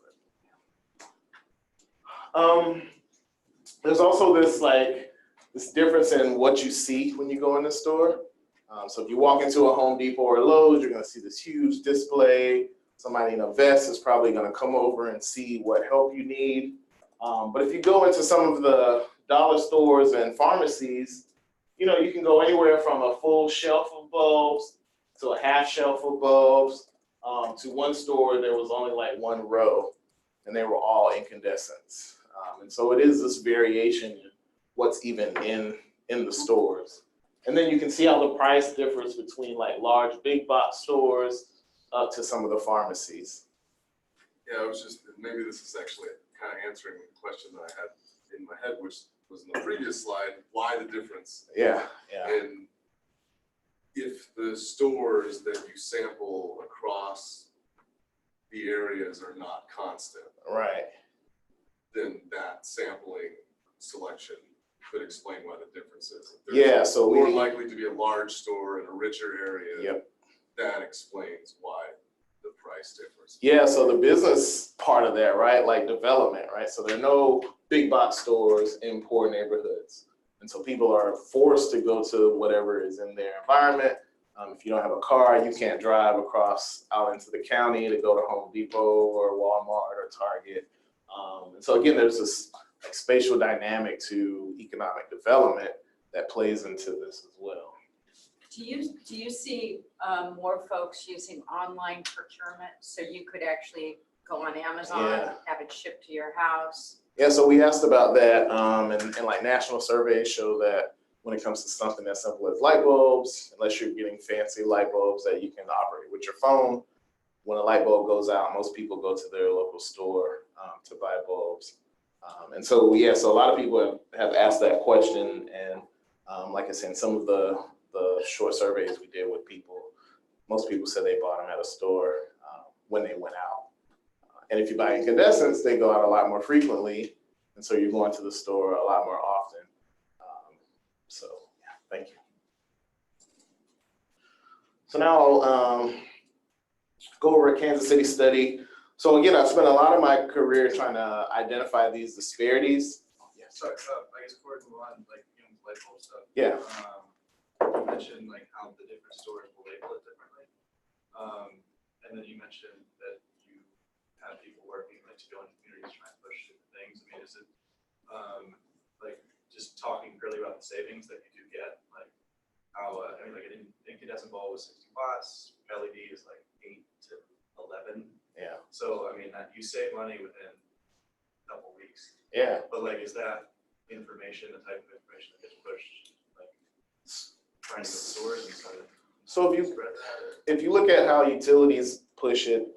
There's also this difference in what you see when you go in the store. So if you walk into a Home Depot or Lowe's, you're going to see this huge display. Somebody in a vest is probably going to come over and see what help you need. But if you go into some of the dollar stores and pharmacies, you know, you can go anywhere from a full shelf of bulbs to a half shelf of bulbs. To one store, there was only like one row, and they were all incandescents. And so it is this variation in what's even in the stores. And then you can see how the price differs between like large big box stores up to some of the pharmacies. Yeah, I was just, maybe this is actually kind of answering the question that I had in my head, which was in the previous slide, why the difference? Yeah. And if the stores that you sample across the areas are not constant, Right. then that sampling selection could explain why the difference is. If Yeah, there's so more we, likely to be a large store in a richer area. Yep. That explains why the price differs. Yeah, so the business part of that, right, like development, right? So there are no big box stores in poor neighborhoods. And so people are forced to go to whatever is in their environment. If you don't have a car, you can't drive across out into the county to go to Home Depot or Walmart or Target. And so again, there's this like spatial dynamic to economic development that plays into this as well. Do you see more folks using online procurement, so you could actually go on Amazon, Yeah. have it shipped to your house? Yeah, so we asked about that, and like national surveys show that when it comes to something as simple as light bulbs, unless you're getting fancy light bulbs that you can operate with your phone, when a light bulb goes out, most people go to their local store to buy bulbs. And so, yeah, so a lot of people have asked that question, and like I said, in some of the short surveys we did with people, most people said they bought them at a store when they went out. And if you buy incandescents, they go out a lot more frequently, and so you're going to the store a lot more often. So, yeah, thank you. So now I'll go over a Kansas City study. So again, I've spent a lot of my career trying to identify these disparities. Yeah, sorry, I guess before we move on, like, you know, light bulb stuff. Yeah. You mentioned like how the different stores will label it differently. And then you mentioned that you have people working like to go into communities trying to push different things. I mean, is it like just talking purely about the savings that you do get, like how I mean, like an incandescent bulb was 60 watts, LED is like 8 to 11. Yeah. So I mean, that you save money within a couple weeks. Yeah. But like, is that information the type of information that gets pushed, like trying to go to stores and try to So spread that? if you look at how utilities push it,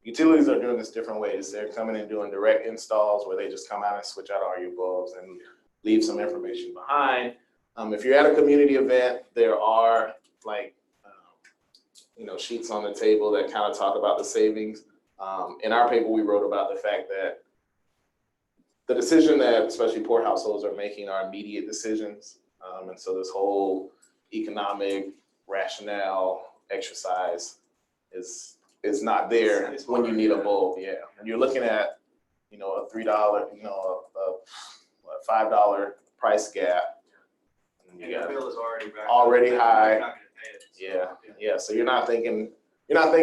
utilities are doing this different ways. They're coming and doing direct installs where they just come out and switch out all your bulbs and leave some information behind. If you're at a community event, there are like, sheets on the table that kind of talk about the savings. In our paper, we wrote about the fact that the decision that especially poor households are making are immediate decisions. And so this whole economic rationale exercise is not there when you need a bulb. Yeah, and you're looking at, a $3, a $5 price gap. And And the bill is already back. already high. You're not gonna pay it, so, Yeah. So you're not thinking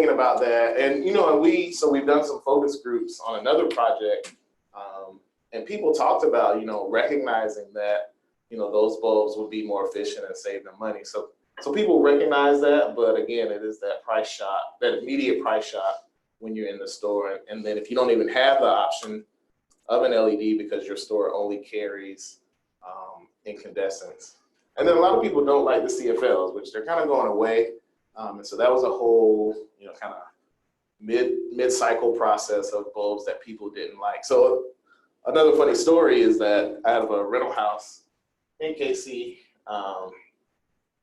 about that. And we've done some focus groups on another project, and people talked about recognizing that those bulbs would be more efficient and save them money. So people recognize that, but again, it is that price shot, that immediate price shot when you're in the store. And then if you don't even have the option of an LED because your store only carries incandescents. And then a lot of people don't like the CFLs, which they're kind of going away. And so that was a whole, kind of mid-cycle process of bulbs that people didn't like. So another funny story is that I have a rental house in KC.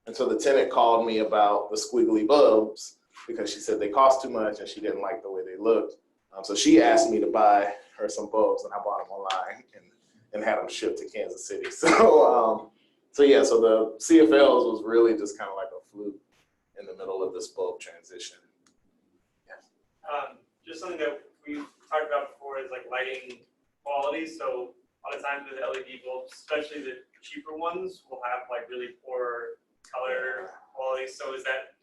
And so the tenant called me about the squiggly bulbs because she said they cost too much and she didn't like the way they looked. So she asked me to buy her some bulbs, and I bought them online and had them shipped to Kansas City. So the CFLs was really just kind of like a fluke in the middle of this bulb transition. Just something that we've talked about before is like lighting quality. So a lot of times with LED bulbs, especially the cheaper ones, will have like really poor color quality. So is that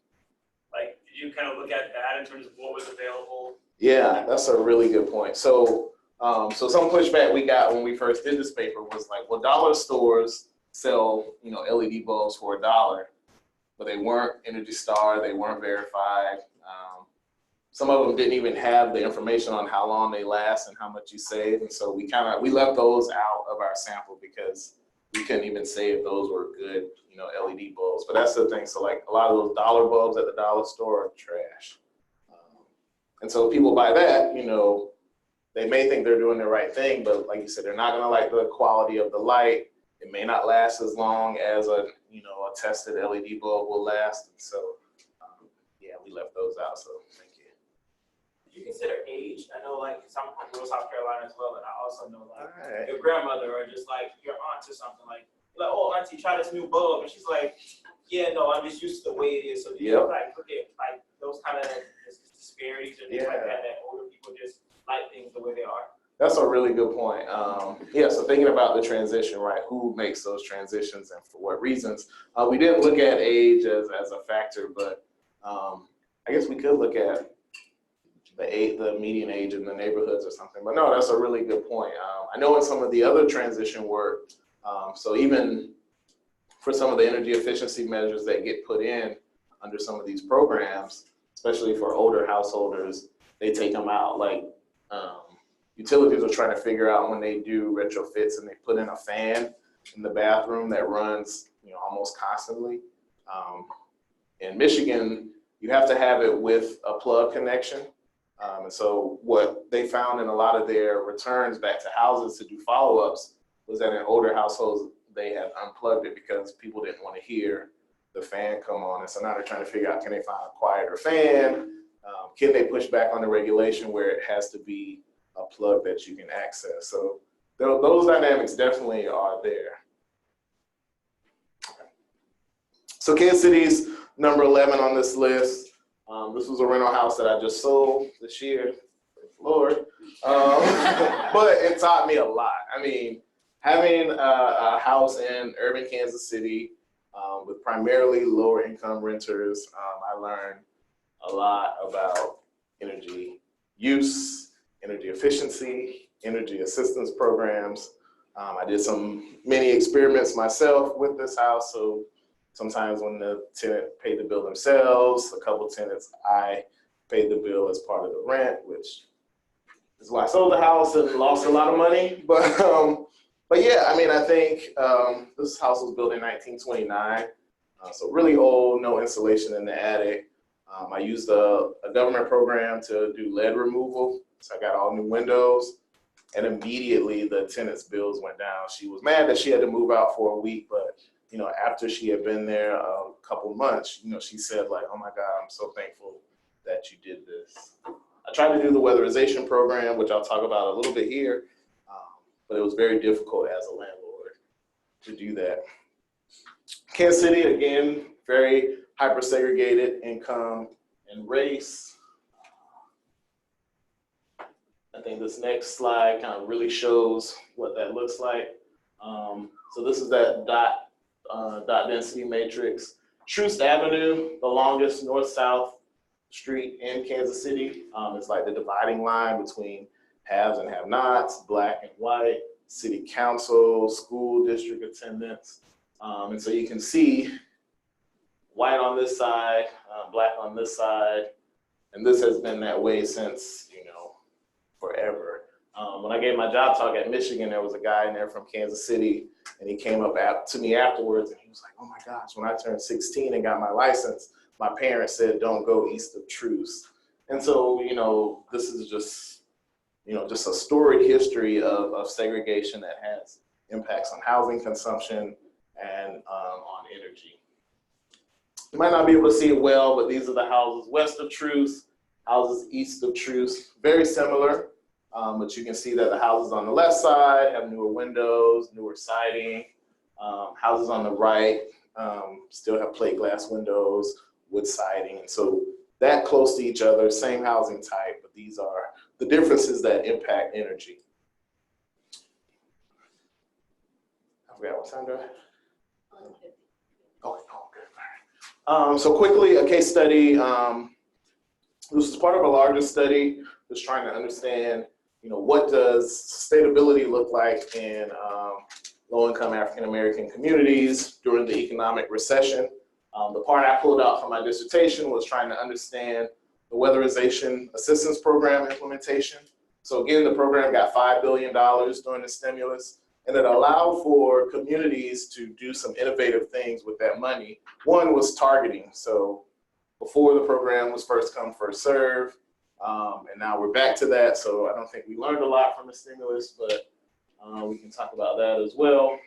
like, did you kind of look at that in terms of what was available? Yeah, that's a really good point. So some pushback we got when we first did this paper was like, well, dollar stores sell, LED bulbs for $1, but they weren't Energy Star, they weren't verified. Some of them didn't even have the information on how long they last and how much you save. And so we left those out of our sample because we couldn't even say if those were good, LED bulbs. But that's the thing. So like a lot of those dollar bulbs at the dollar store are trash. And so people buy that, they may think they're doing the right thing, but like you said, they're not gonna like the quality of the light. It may not last as long as a tested LED bulb will last. And so, yeah, we left those out, so thank you. You consider age? I know, like, I'm from South Carolina as well, and I also know, like, All right. your grandmother or just, like, your aunt or something, like, oh, auntie, try this new bulb, and she's like, yeah, no, I'm just used to the way it is. So do you, like, look at, like, those kind of disparities or things like that older people just like things the way they are? That's a really good point. So thinking about the transition, right? Who makes those transitions and for what reasons? We didn't look at age as a factor, but I guess we could look at the median age in the neighborhoods or something. But no, that's a really good point. I know in some of the other transition work, so even for some of the energy efficiency measures that get put in under some of these programs, especially for older householders, they take them out. Like utilities are trying to figure out when they do retrofits and they put in a fan in the bathroom that runs, almost constantly. In Michigan, you have to have it with a plug connection. And so what they found in a lot of their returns back to houses to do follow-ups was that in older households, they had unplugged it because people didn't want to hear the fan come on. And so now they're trying to figure out, can they find a quieter fan? Can they push back on the regulation where it has to be a plug that you can access? So those dynamics definitely are there. So Kansas City's number 11 on this list. This was a rental house that I just sold this year, Lord. But it taught me a lot. I mean, having a house in urban Kansas City with primarily lower income renters, I learned a lot about energy use, energy efficiency, energy assistance programs. I did many experiments myself with this house. So sometimes when the tenant paid the bill themselves, a couple tenants, I paid the bill as part of the rent, which is why I sold the house and lost a lot of money. But yeah, I mean, I think this house was built in 1929. So really old, no insulation in the attic. I used a government program to do lead removal. So I got all new windows, and immediately the tenant's bills went down. She was mad that she had to move out for a week, but after she had been there a couple months, she said like, oh my God, I'm so thankful that you did this. I tried to do the weatherization program, which I'll talk about a little bit here, but it was very difficult as a landlord to do that. Kansas City, again, very hyper-segregated income and race. I think this next slide kind of really shows what that looks like. So this is that dot density matrix. Troost Avenue, the longest north-south street in Kansas City. It's like the dividing line between haves and have-nots, black and white, city council, school district attendance. And so you can see white on this side, black on this side, and this has been that way since, forever. When I gave my job talk at Michigan, there was a guy in there from Kansas City, and he came up to me afterwards, and he was like, oh my gosh, when I turned 16 and got my license, my parents said, don't go east of Troost. And so, this is just, just a storied history of segregation that has impacts on housing consumption and on energy. You might not be able to see it well, but these are the houses west of Troost, houses east of Troost, very similar. But you can see that the houses on the left side have newer windows, newer siding. Houses on the right still have plate glass windows, wood siding. And so that close to each other, same housing type, but these are the differences that impact energy. I forgot what time do I have? Okay, good. So quickly, a case study. This is part of a larger study that's trying to understand, what does sustainability look like in low-income African-American communities during the economic recession. The part I pulled out from my dissertation was trying to understand the weatherization assistance program implementation. So again, the program got $5 billion during the stimulus, and it allowed for communities to do some innovative things with that money. One was targeting. So before the program was first come, first serve, and now we're back to that. So I don't think we learned a lot from the stimulus, but we can talk about that as well.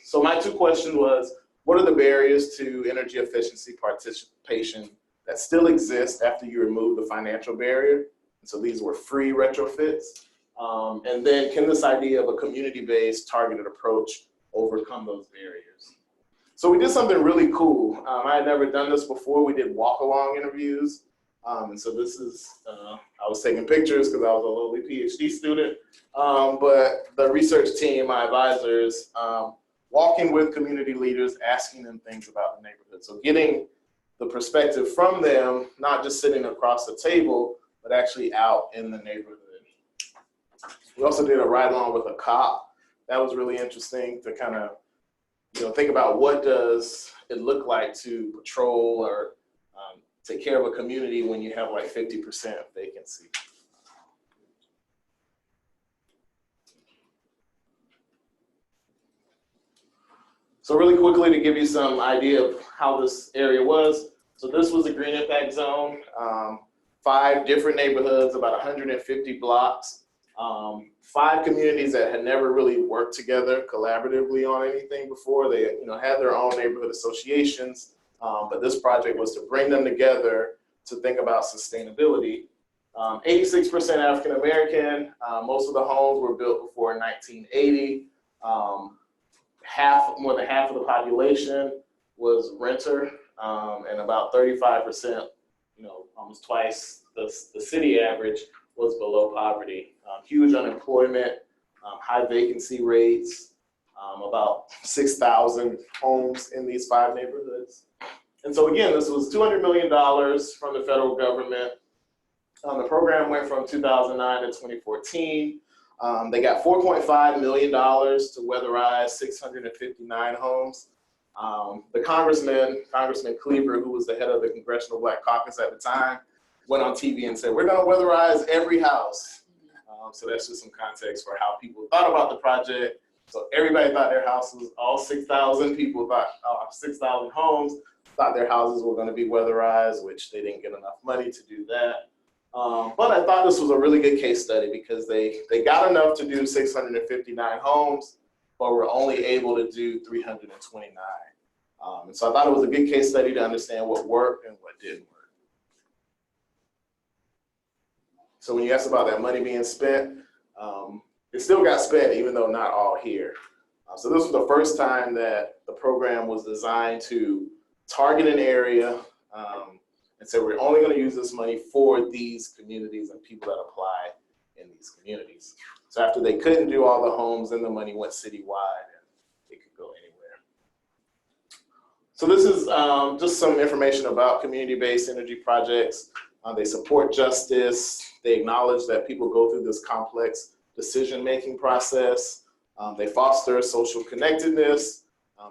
So my two questions was, what are the barriers to energy efficiency participation that still exist after you remove the financial barrier? And so these were free retrofits. And then can this idea of a community-based targeted approach overcome those barriers? So we did something really cool. I had never done this before. We did walk-along interviews. And so this is, I was taking pictures because I was a lowly PhD student. But the research team, my advisors, walking with community leaders, asking them things about the neighborhood. So getting the perspective from them, not just sitting across the table, but actually out in the neighborhood. We also did a ride along with a cop. That was really interesting to kind of, think about what does it look like to patrol or take care of a community when you have like 50% vacancy. So really quickly to give you some idea of how this area was. So this was a green impact zone, 5 different neighborhoods, about 150 blocks, 5 communities that had never really worked together collaboratively on anything before. They had their own neighborhood associations, but this project was to bring them together to think about sustainability. 86% African American, most of the homes were built before 1980. More than half of the population was renter, and about 35%, almost twice the city average, was below poverty. Huge unemployment, high vacancy rates, about 6,000 homes in these 5 neighborhoods. And so again, this was $200 million from the federal government. The program went from 2009 to 2014. They got $4.5 million to weatherize 659 homes. The Congressman Cleaver, who was the head of the Congressional Black Caucus at the time, went on TV and said, we're gonna weatherize every house. So that's just some context for how people thought about the project. So everybody thought their houses, all 6,000 people thought, 6,000 homes thought their houses were gonna be weatherized, which they didn't get enough money to do that. But I thought this was a really good case study because they got enough to do 659 homes, but were only able to do 329. And so I thought it was a good case study to understand what worked and what didn't work. So when you asked about that money being spent, it still got spent even though not all here. So this was the first time that the program was designed to target an area and say we're only going to use this money for these communities and people that apply in these communities. So after they couldn't do all the homes, then the money went citywide and it could go anywhere. So this is just some information about community-based energy projects. They support justice. They acknowledge that people go through this complex decision-making process. They foster social connectedness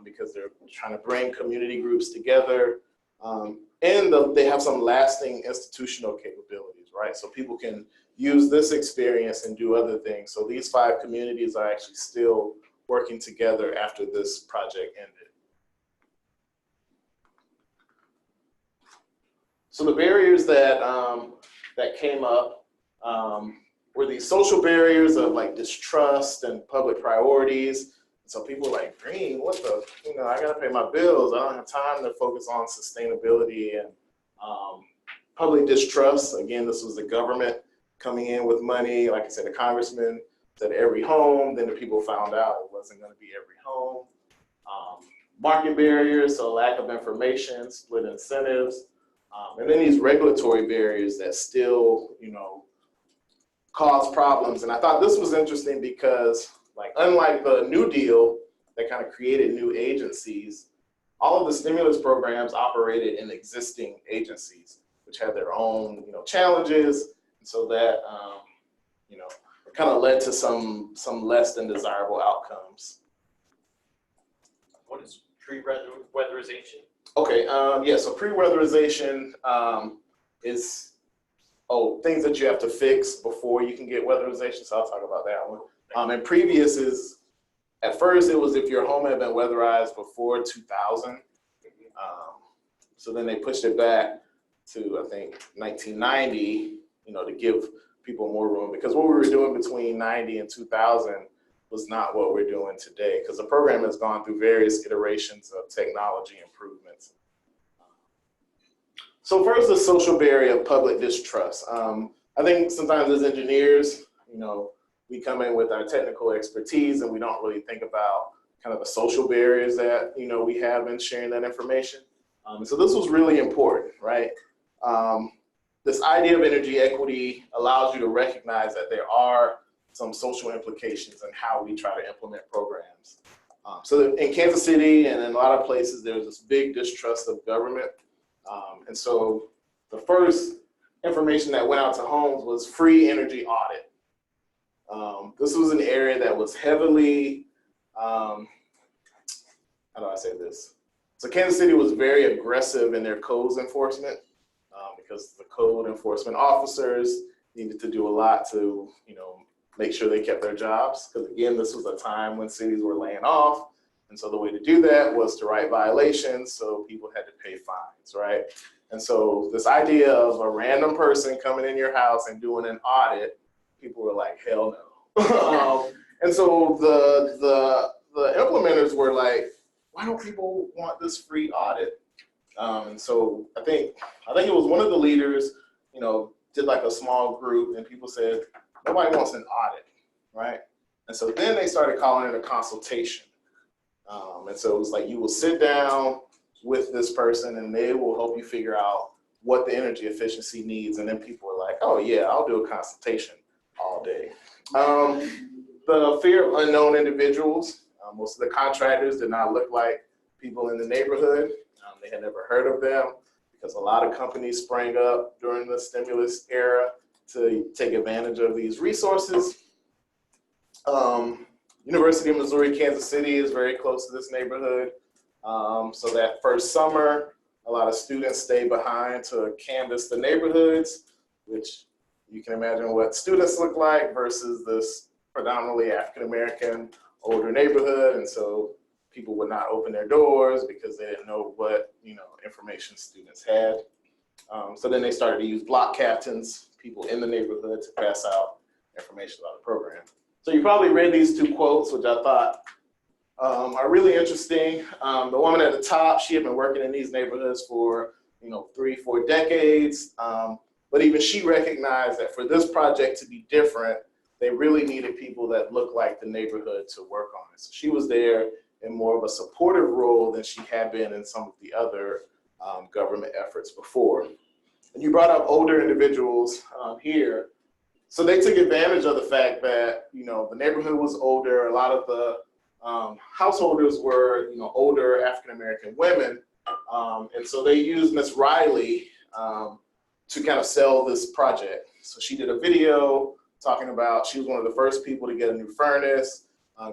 because they're trying to bring community groups together. And they have some lasting institutional capabilities, right? So people can use this experience and do other things. So these 5 communities are actually still working together after this project ended. So the barriers that came up were these social barriers of like distrust and public priorities. So people were like, green, what the, I gotta pay my bills. I don't have time to focus on sustainability and public distrust. Again, this was the government coming in with money. Like I said, the congressman said every home, then the people found out it wasn't gonna be every home. Market barriers, so lack of information, split incentives, and then these regulatory barriers that still, cause problems. And I thought this was interesting because unlike the New Deal that kind of created new agencies, all of the stimulus programs operated in existing agencies, which had their own, challenges. And so that, it kind of led to some less than desirable outcomes. What is pre-weatherization? Okay, yeah, so pre-weatherization is things that you have to fix before you can get weatherization, so I'll talk about that one. And previous is, at first it was if your home had been weatherized before 2000. So then they pushed it back to, I think, 1990, to give people more room, because what we were doing between 90 and 2000 was not what we're doing today, because the program has gone through various iterations of technology improvements. So first, the social barrier of public distrust. I think sometimes as engineers, we come in with our technical expertise and we don't really think about kind of the social barriers that, we have in sharing that information. So this was really important, right? This idea of energy equity allows you to recognize that there are some social implications in how we try to implement programs. So in Kansas City and in a lot of places, there's this big distrust of government. And so the first information that went out to homes was free energy audit. This was an area that was heavily, how do I say this? So Kansas City was very aggressive in their codes enforcement because the code enforcement officers needed to do a lot to, make sure they kept their jobs. Because again, this was a time when cities were laying off. And so the way to do that was to write violations, so people had to pay fines, right? And so this idea of a random person coming in your house and doing an audit, people were like, hell no. And so the implementers were like, why don't people want this free audit? And so I think it was one of the leaders, did like a small group, and people said, nobody wants an audit, right? And so then they started calling it a consultation. And so it was like, you will sit down with this person and they will help you figure out what the energy efficiency needs. And then people were like, oh yeah, I'll do a consultation all day. The fear of unknown individuals. Most of the contractors did not look like people in the neighborhood. They had never heard of them because a lot of companies sprang up during the stimulus era to take advantage of these resources. University of Missouri, Kansas City is very close to this neighborhood. So that first summer, a lot of students stayed behind to canvass the neighborhoods, which you can imagine what students look like versus this predominantly African-American older neighborhood. And so people would not open their doors because they didn't know what, information students had. So then they started to use block captains, people in the neighborhood, to pass out information about the program. So you probably read these two quotes, which I thought are really interesting. The woman at the top, she had been working in these neighborhoods for 3-4 decades. But even she recognized that for this project to be different, they really needed people that looked like the neighborhood to work on it. So she was there in more of a supportive role than she had been in some of the other government efforts before. And you brought up older individuals here. So they took advantage of the fact that, the neighborhood was older. A lot of the householders were, older African-American women. And so they used Miss Riley to kind of sell this project. So she did a video talking about, she was one of the first people to get a new furnace,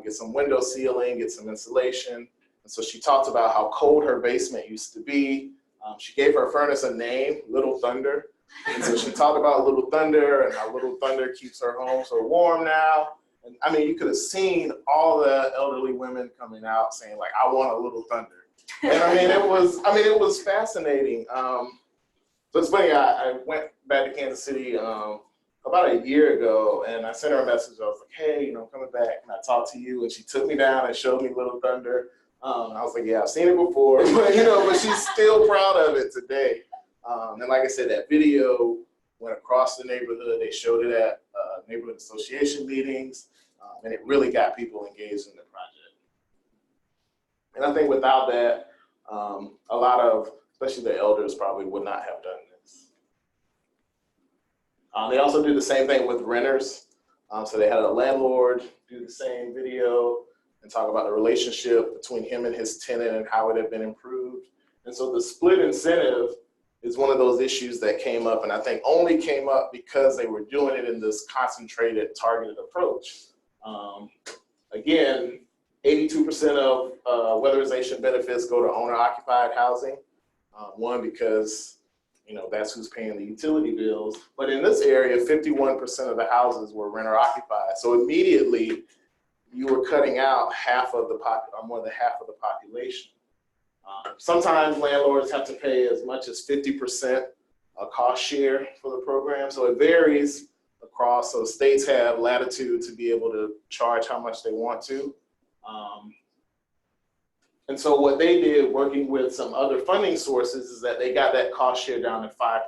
get some window sealing, get some insulation. And so she talked about how cold her basement used to be. She gave her furnace a name, Little Thunder. And so she talked about Little Thunder and how Little Thunder keeps her home so warm now. And I mean, you could have seen all the elderly women coming out saying like, I want a Little Thunder. And it was fascinating. So it's funny, I went back to Kansas City about a year ago, and I sent her a message. I was like, hey, I'm coming back, and I talked to you, and she took me down and showed me Little Thunder. I was like, yeah, I've seen it before, but she's still proud of it today. And like I said, that video went across the neighborhood. They showed it at neighborhood association meetings, and it really got people engaged in the project. And I think without that, a lot of, especially the elders, probably would not have done this. They also do the same thing with renters. So they had a landlord do the same video and talk about the relationship between him and his tenant and how it had been improved. And so the split incentive is one of those issues that came up, and I think only came up because they were doing it in this concentrated, targeted approach. Again, 80% 82% of weatherization benefits go to owner-occupied housing. One, because that's who's paying the utility bills. But in this area, 51% of the houses were renter-occupied. So immediately, you were cutting out more than half of the population. Sometimes landlords have to pay as much as 50% a cost share for the program. So it varies across. So states have latitude to be able to charge how much they want to. And so what they did, working with some other funding sources, is that they got that cost share down to 5%.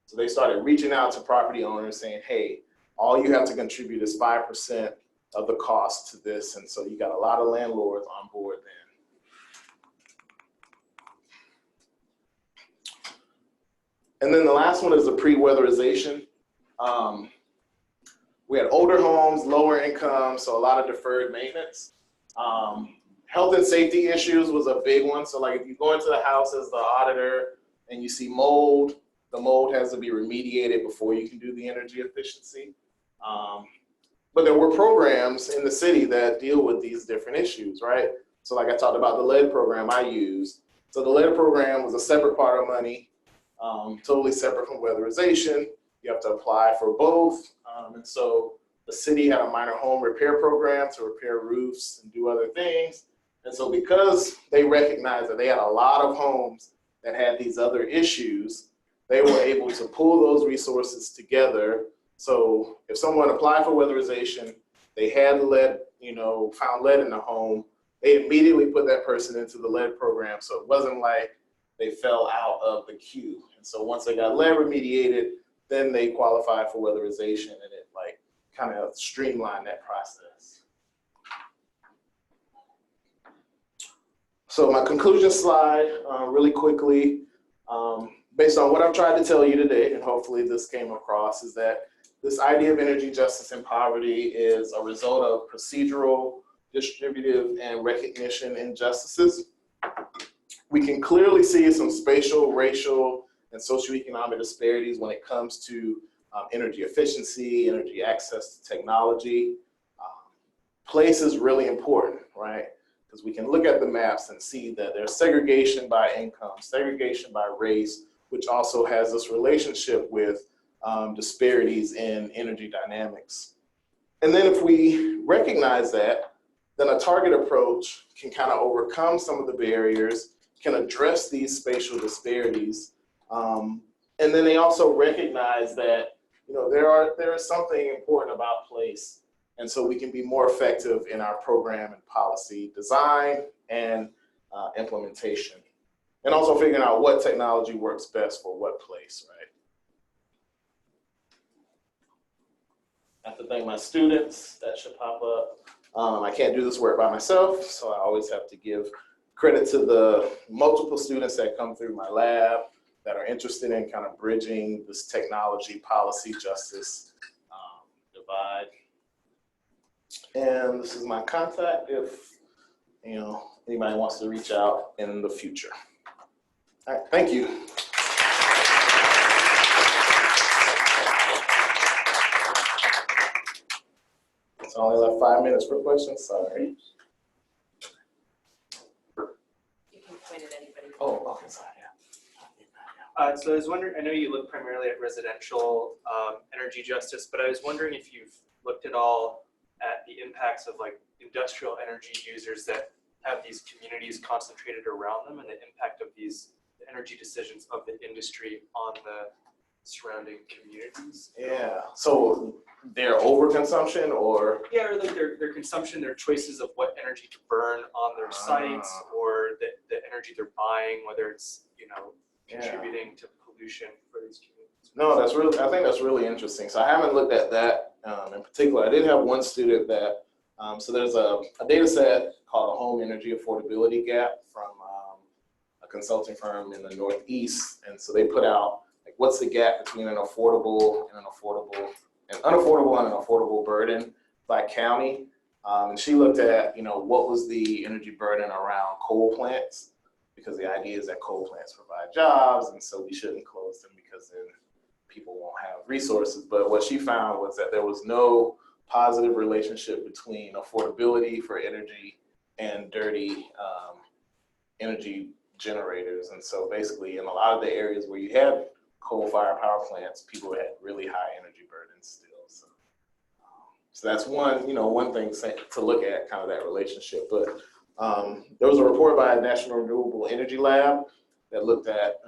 So they started reaching out to property owners saying, hey, all you have to contribute is 5% of the cost to this. And so you got a lot of landlords on board then. And then the last one is the pre-weatherization. We had older homes, lower income, so a lot of deferred maintenance. Health and safety issues was a big one. So like if you go into the house as the auditor and you see mold, the mold has to be remediated before you can do the energy efficiency. But there were programs in the city that deal with these different issues, right? So like I talked about the lead program I used. So the lead program was a separate part of money, totally separate from weatherization. You have to apply for both. And so the city had a minor home repair program to repair roofs and do other things. And so because they recognized that they had a lot of homes that had these other issues, they were able to pull those resources together. So if someone applied for weatherization, they had lead, found lead in the home, they immediately put that person into the lead program. So it wasn't like they fell out of the queue. And so once they got lead remediated, then they qualified for weatherization, and it kind of streamlined that process. So my conclusion slide, really quickly, based on what I've tried to tell you today, and hopefully this came across, is that this idea of energy justice and poverty is a result of procedural, distributive, and recognition injustices. We can clearly see some spatial, racial, and socioeconomic disparities when it comes to energy efficiency, energy access to technology. Place is really important, right? Because we can look at the maps and see that there's segregation by income, segregation by race, which also has this relationship with disparities in energy dynamics. And then if we recognize that, then a target approach can kind of overcome some of the barriers, can address these spatial disparities. And then they also recognize that there is something important about place. And so we can be more effective in our program and policy design and implementation. And also figuring out what technology works best for what place, right? I have to thank my students. That should pop up. I can't do this work by myself, so I always have to give credit to the multiple students that come through my lab that are interested in kind of bridging this technology, policy, justice divide. And this is my contact if anybody wants to reach out in the future. All right, thank you. So I only left 5 minutes for questions, sorry. You can point at anybody. Oh, okay, sorry, yeah. So I was wondering, I know you look primarily at residential energy justice, but I was wondering if you've looked at all at the impacts of like industrial energy users that have these communities concentrated around them and the impact of these energy decisions of the industry on the surrounding communities. Yeah, so their overconsumption or? Yeah, or like their consumption, their choices of what energy to burn on their sites, or the energy they're buying, whether it's, contributing to pollution for these communities. No, I think that's really interesting. So I haven't looked at that in particular. I did have one student that, so there's a data set called a home energy affordability gap from a consulting firm in the Northeast. And so they put out, like, what's the gap between an unaffordable and an affordable burden by county. And she looked at, what was the energy burden around coal plants, because the idea is that coal plants provide jobs, and so we shouldn't close them because then people won't have resources. But what she found was that there was no positive relationship between affordability for energy and dirty energy generators. And so basically in a lot of the areas where you had coal-fired power plants, people had really high energy burdens still. So that's one thing to look at, kind of that relationship. But there was a report by a National Renewable Energy Lab that looked at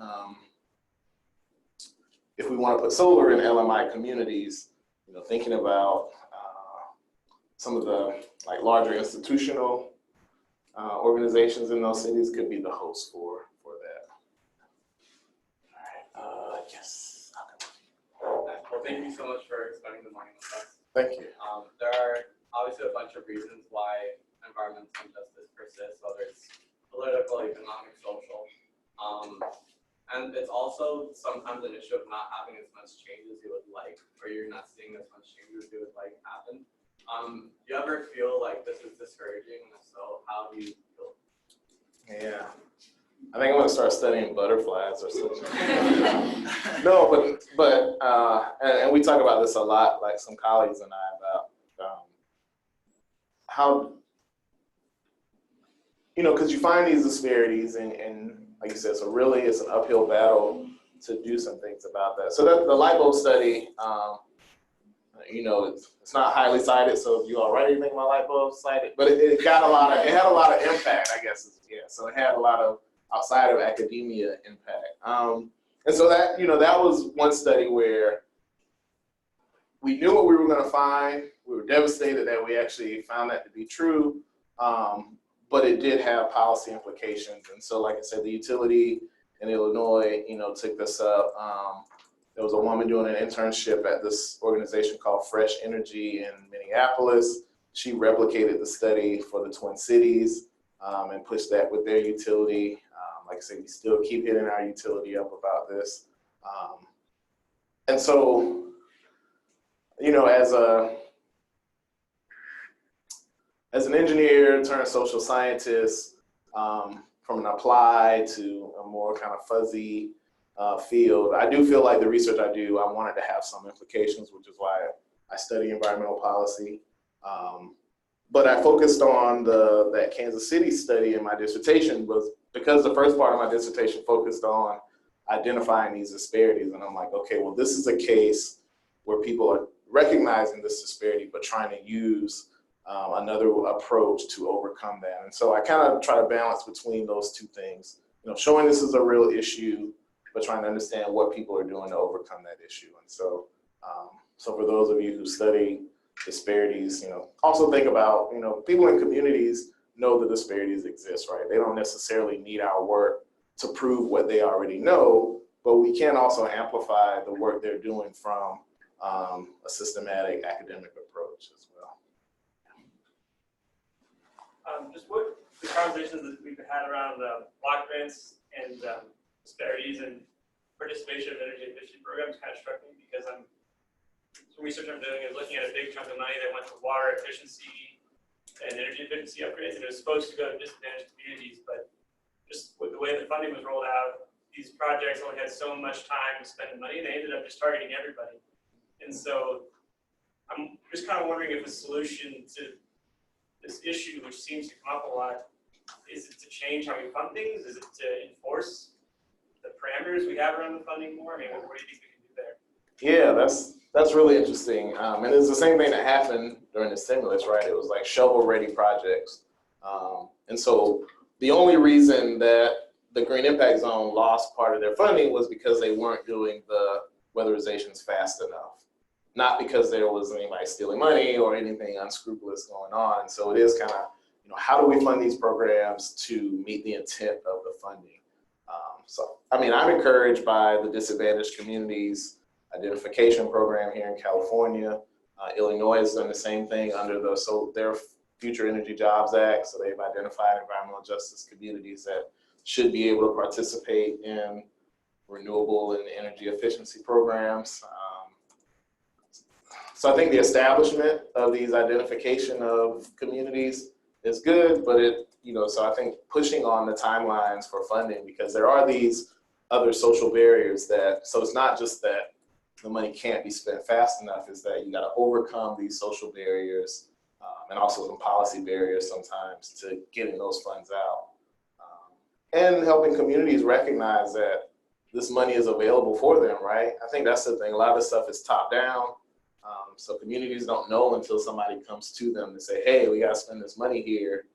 if we want to put solar in LMI communities, thinking about some of the larger institutional organizations in those cities could be the host for that. All right. Yes. Well, thank you so much for spending the morning with us. Thank you. There are obviously a bunch of reasons why environmental injustice persists, whether it's political, economic, social. And it's also sometimes an issue of not having as much change as you would like, or you're not seeing as much change as you would like happen. Do you ever feel like this is discouraging? And if so, how do you feel? Yeah. I think I'm gonna start studying butterflies or something. No, but and we talk about this a lot, like some colleagues and I, about how, because you find these disparities and like you said, so really it's an uphill battle to do some things about that. So the light bulb study, it's not highly cited, so if you all write anything about light bulbs, cited, but it had a lot of impact, I guess. Yeah, so it had a lot of outside of academia impact. And so that, that was one study where we knew what we were gonna find. We were devastated that we actually found that to be true, but it did have policy implications. And so, like I said, the utility in Illinois, took this up. There was a woman doing an internship at this organization called Fresh Energy in Minneapolis. She replicated the study for the Twin Cities and pushed that with their utility. Like I said, we still keep hitting our utility up about this. And so, as an engineer turned social scientist, from an applied to a more kind of fuzzy field, I do feel like the research I do, I wanted to have some implications, which is why I study environmental policy. But I focused on that Kansas City study in my dissertation was because the first part of my dissertation focused on identifying these disparities. And I'm like, okay, well, this is a case where people are recognizing this disparity, but trying to use another approach to overcome that. And so I kind of try to balance between those two things, showing this is a real issue, but trying to understand what people are doing to overcome that issue. And so, so for those of you who study disparities, also think about, people in communities know the disparities exist, right? They don't necessarily need our work to prove what they already know, but we can also amplify the work they're doing from a systematic academic approach as well. Just what the conversations that we've had around block grants and disparities and participation of energy efficiency programs kind of struck me because some research I'm doing is looking at a big chunk of money that went to water efficiency and energy efficiency upgrades, and it was supposed to go to disadvantaged communities, but just with the way the funding was rolled out, these projects only had so much time to spend the money, they ended up just targeting everybody. And so I'm just kind of wondering if a solution to this issue, which seems to come up a lot, is it to change how we fund things? Is it to enforce the parameters we have around the funding more? I mean, what do you think we can do there? Yeah, that's really interesting. And it's the same thing that happened during the stimulus, right? It was like shovel-ready projects. And so the only reason that the Green Impact Zone lost part of their funding was because they weren't doing the weatherizations fast enough. Not because there was anybody stealing money or anything unscrupulous going on. And so it is kind of, how do we fund these programs to meet the intent of the funding? So, I mean, I'm encouraged by the disadvantaged communities identification program here in California. Illinois has done the same thing under their Future Energy Jobs Act. So they've identified environmental justice communities that should be able to participate in renewable and energy efficiency programs. So I think the establishment of these identification of communities is good, but so I think pushing on the timelines for funding, because there are these other social barriers so it's not just that the money can't be spent fast enough, is that you got to overcome these social barriers and also some policy barriers sometimes to getting those funds out. And helping communities recognize that this money is available for them, right? I think that's the thing. A lot of this stuff is top down. So communities don't know until somebody comes to them and say, hey, we got to spend this money here.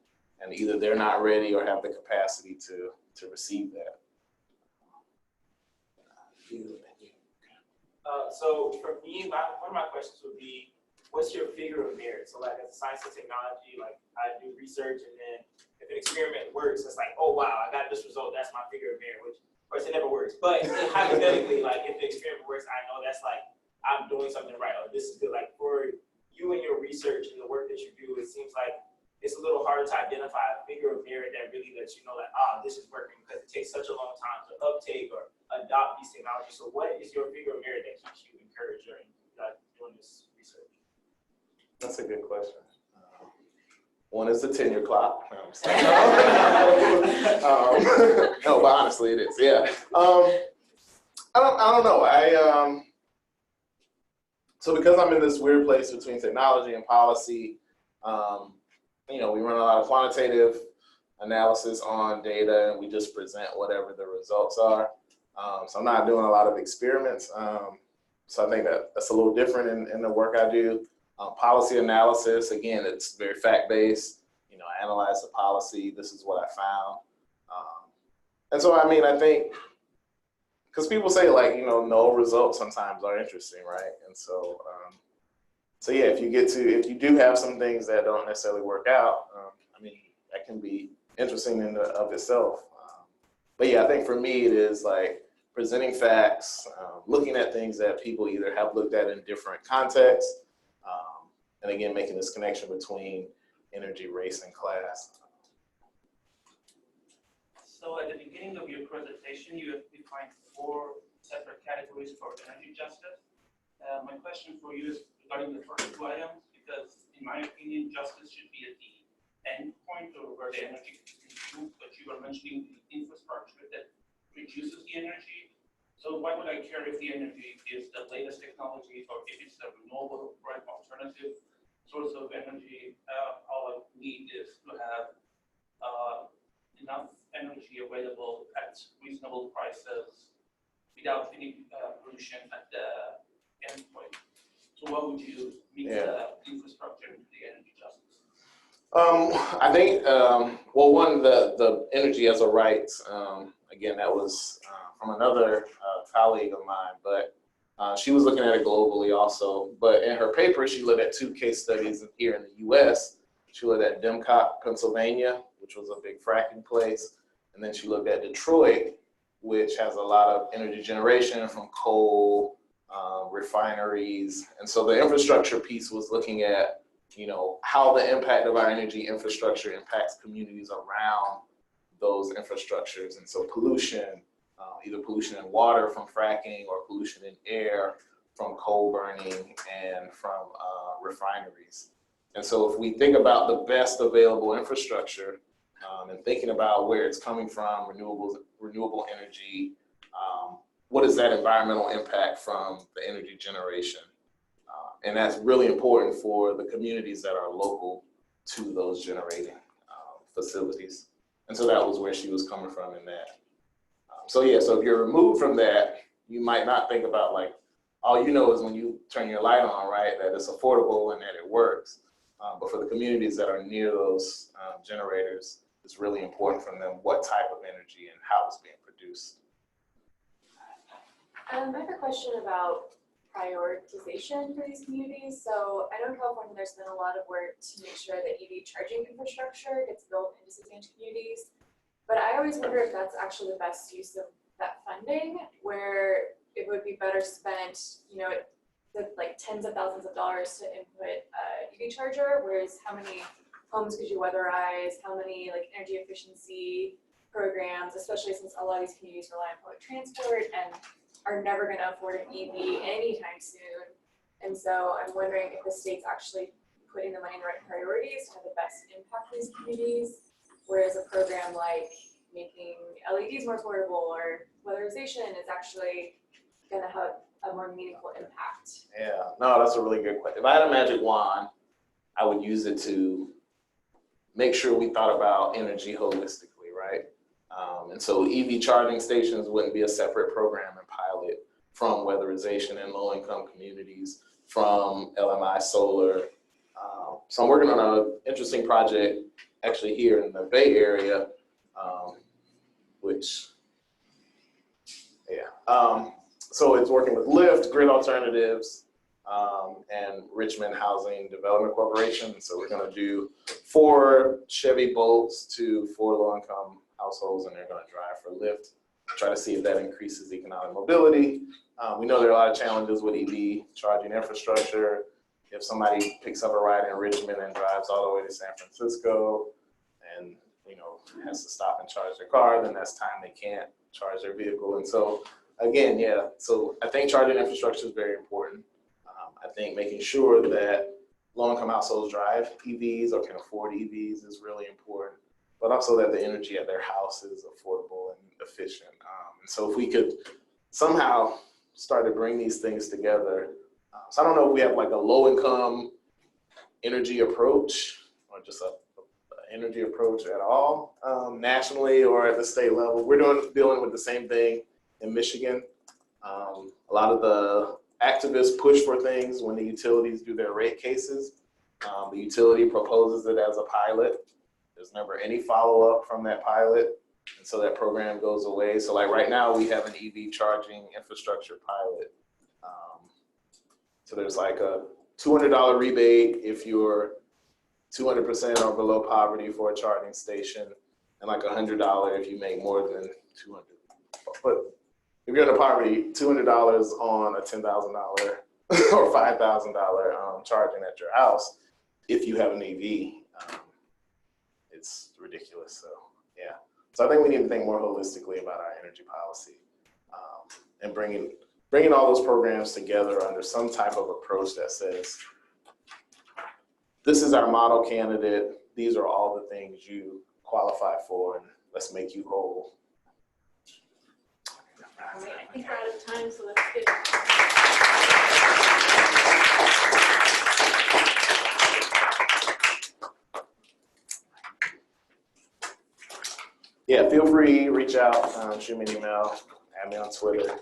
And either they're not ready or have the capacity to receive that. So for me, one of my questions would be, what's your figure of merit? So like as a science and technology, like I do research, and then if an experiment works, it's like, oh wow, I got this result, that's my figure of merit, which of course it never works. But hypothetically, like if the experiment works, I know that's like, I'm doing something right, or this is good. Like for you and your research and the work that you do, it seems like it's a little harder to identify a figure of merit that really lets you know like, this is working, because it takes such a long time to uptake or adopt these technologies. So what is your figure of merit that keeps you encouraged during doing this research? That's a good question. One is the tenure clock. No, I'm just kidding. No, but honestly, it is. Yeah. I don't know. So because I'm in this weird place between technology and policy, we run a lot of quantitative analysis on data, and we just present whatever the results are. So I'm not doing a lot of experiments. So I think that's a little different in the work I do. Policy analysis, again, it's very fact-based. I analyze the policy. This is what I found. And so, I think, because people say like, no results sometimes are interesting, right? And so, yeah, if you do have some things that don't necessarily work out, that can be interesting in and of itself. But yeah, I think for me, it is like presenting facts, looking at things that people either have looked at in different contexts, and again, making this connection between energy, race, and class. So at the beginning of your presentation, you have defined 4 separate categories for energy justice. My question for you is regarding the first 2 items, because in my opinion, justice should be at the end point or where the energy is consumed, but you are mentioning the infrastructure that produces the energy. So why would I care if the energy is the latest technology or if it's a renewable or an alternative source of energy? All I need is to have enough energy available at reasonable prices without any pollution at the end point. So what would you make the infrastructure into the energy justice? I think, one, the energy as a right, again, that was from another colleague of mine, but she was looking at it globally also. But in her paper, she looked at 2 case studies here in the US. She looked at Demcott, Pennsylvania, which was a big fracking place. And then she looked at Detroit, which has a lot of energy generation from coal, refineries. And so the infrastructure piece was looking at, how the impact of our energy infrastructure impacts communities around those infrastructures. And so pollution, either pollution in water from fracking or pollution in air from coal burning and from refineries. And so if we think about the best available infrastructure and thinking about where it's coming from, renewable energy, what is that environmental impact from the energy generation? And that's really important for the communities that are local to those generating facilities. And so that was where she was coming from in that. So if you're removed from that, you might not think about like, all you know is when you turn your light on, right, that it's affordable and that it works. But for the communities that are near those generators, it's really important for them what type of energy and how it's being produced. I have a question about prioritization for these communities. So I know in California there's been a lot of work to make sure that EV charging infrastructure gets built in disadvantaged communities. But I always wonder if that's actually the best use of that funding, where it would be better spent, like tens of thousands of dollars to input EV charger, whereas how many homes could you weatherize, how many like energy efficiency programs, especially since a lot of these communities rely on public transport and are never going to afford an EV anytime soon. And so I'm wondering if the state's actually putting the money in the right priorities to have the best impact on these communities, whereas a program like making LEDs more affordable or weatherization is actually going to have a more meaningful impact. Yeah, no, that's a really good question. If I had a magic wand, I would use it to make sure we thought about energy holistically, right? And so EV charging stations wouldn't be a separate program and pilot from weatherization in low-income communities, from LMI solar. So I'm working on an interesting project actually here in the Bay Area, so it's working with Lyft, Grid Alternatives, and Richmond Housing Development Corporation. So we're gonna do 4 Chevy Bolts to 4 low-income households, and they're gonna drive for Lyft, try to see if that increases economic mobility. We know there are a lot of challenges with EV charging infrastructure. If somebody picks up a ride in Richmond and drives all the way to San Francisco and has to stop and charge their car, then that's time they can't charge their vehicle. And so again, so I think charging infrastructure is very important. I think making sure that low-income households drive EVs or can afford EVs is really important, but also that the energy at their house is affordable and efficient. And so if we could somehow start to bring these things together. So I don't know if we have like a low-income energy approach or just a energy approach at all, nationally or at the state level. We're dealing with the same thing in Michigan. A lot of the activists push for things when the utilities do their rate cases. The utility proposes it as a pilot. There's never any follow-up from that pilot. And so that program goes away. So like right now we have an EV charging infrastructure pilot. So there's like a $200 rebate if you're 200% or below poverty for a charging station, and like $100 if you make more than 200. But if you're in poverty, $200 on a $10,000 or $5,000 charging at your house, if you have an EV, it's ridiculous. So yeah. So I think we need to think more holistically about our energy policy, and bringing all those programs together under some type of approach that says, this is our model candidate, these are all the things you qualify for, and let's make you whole. All right, I think we're out of time, so let's get. Yeah, feel free, reach out, shoot me an email, add me on Twitter.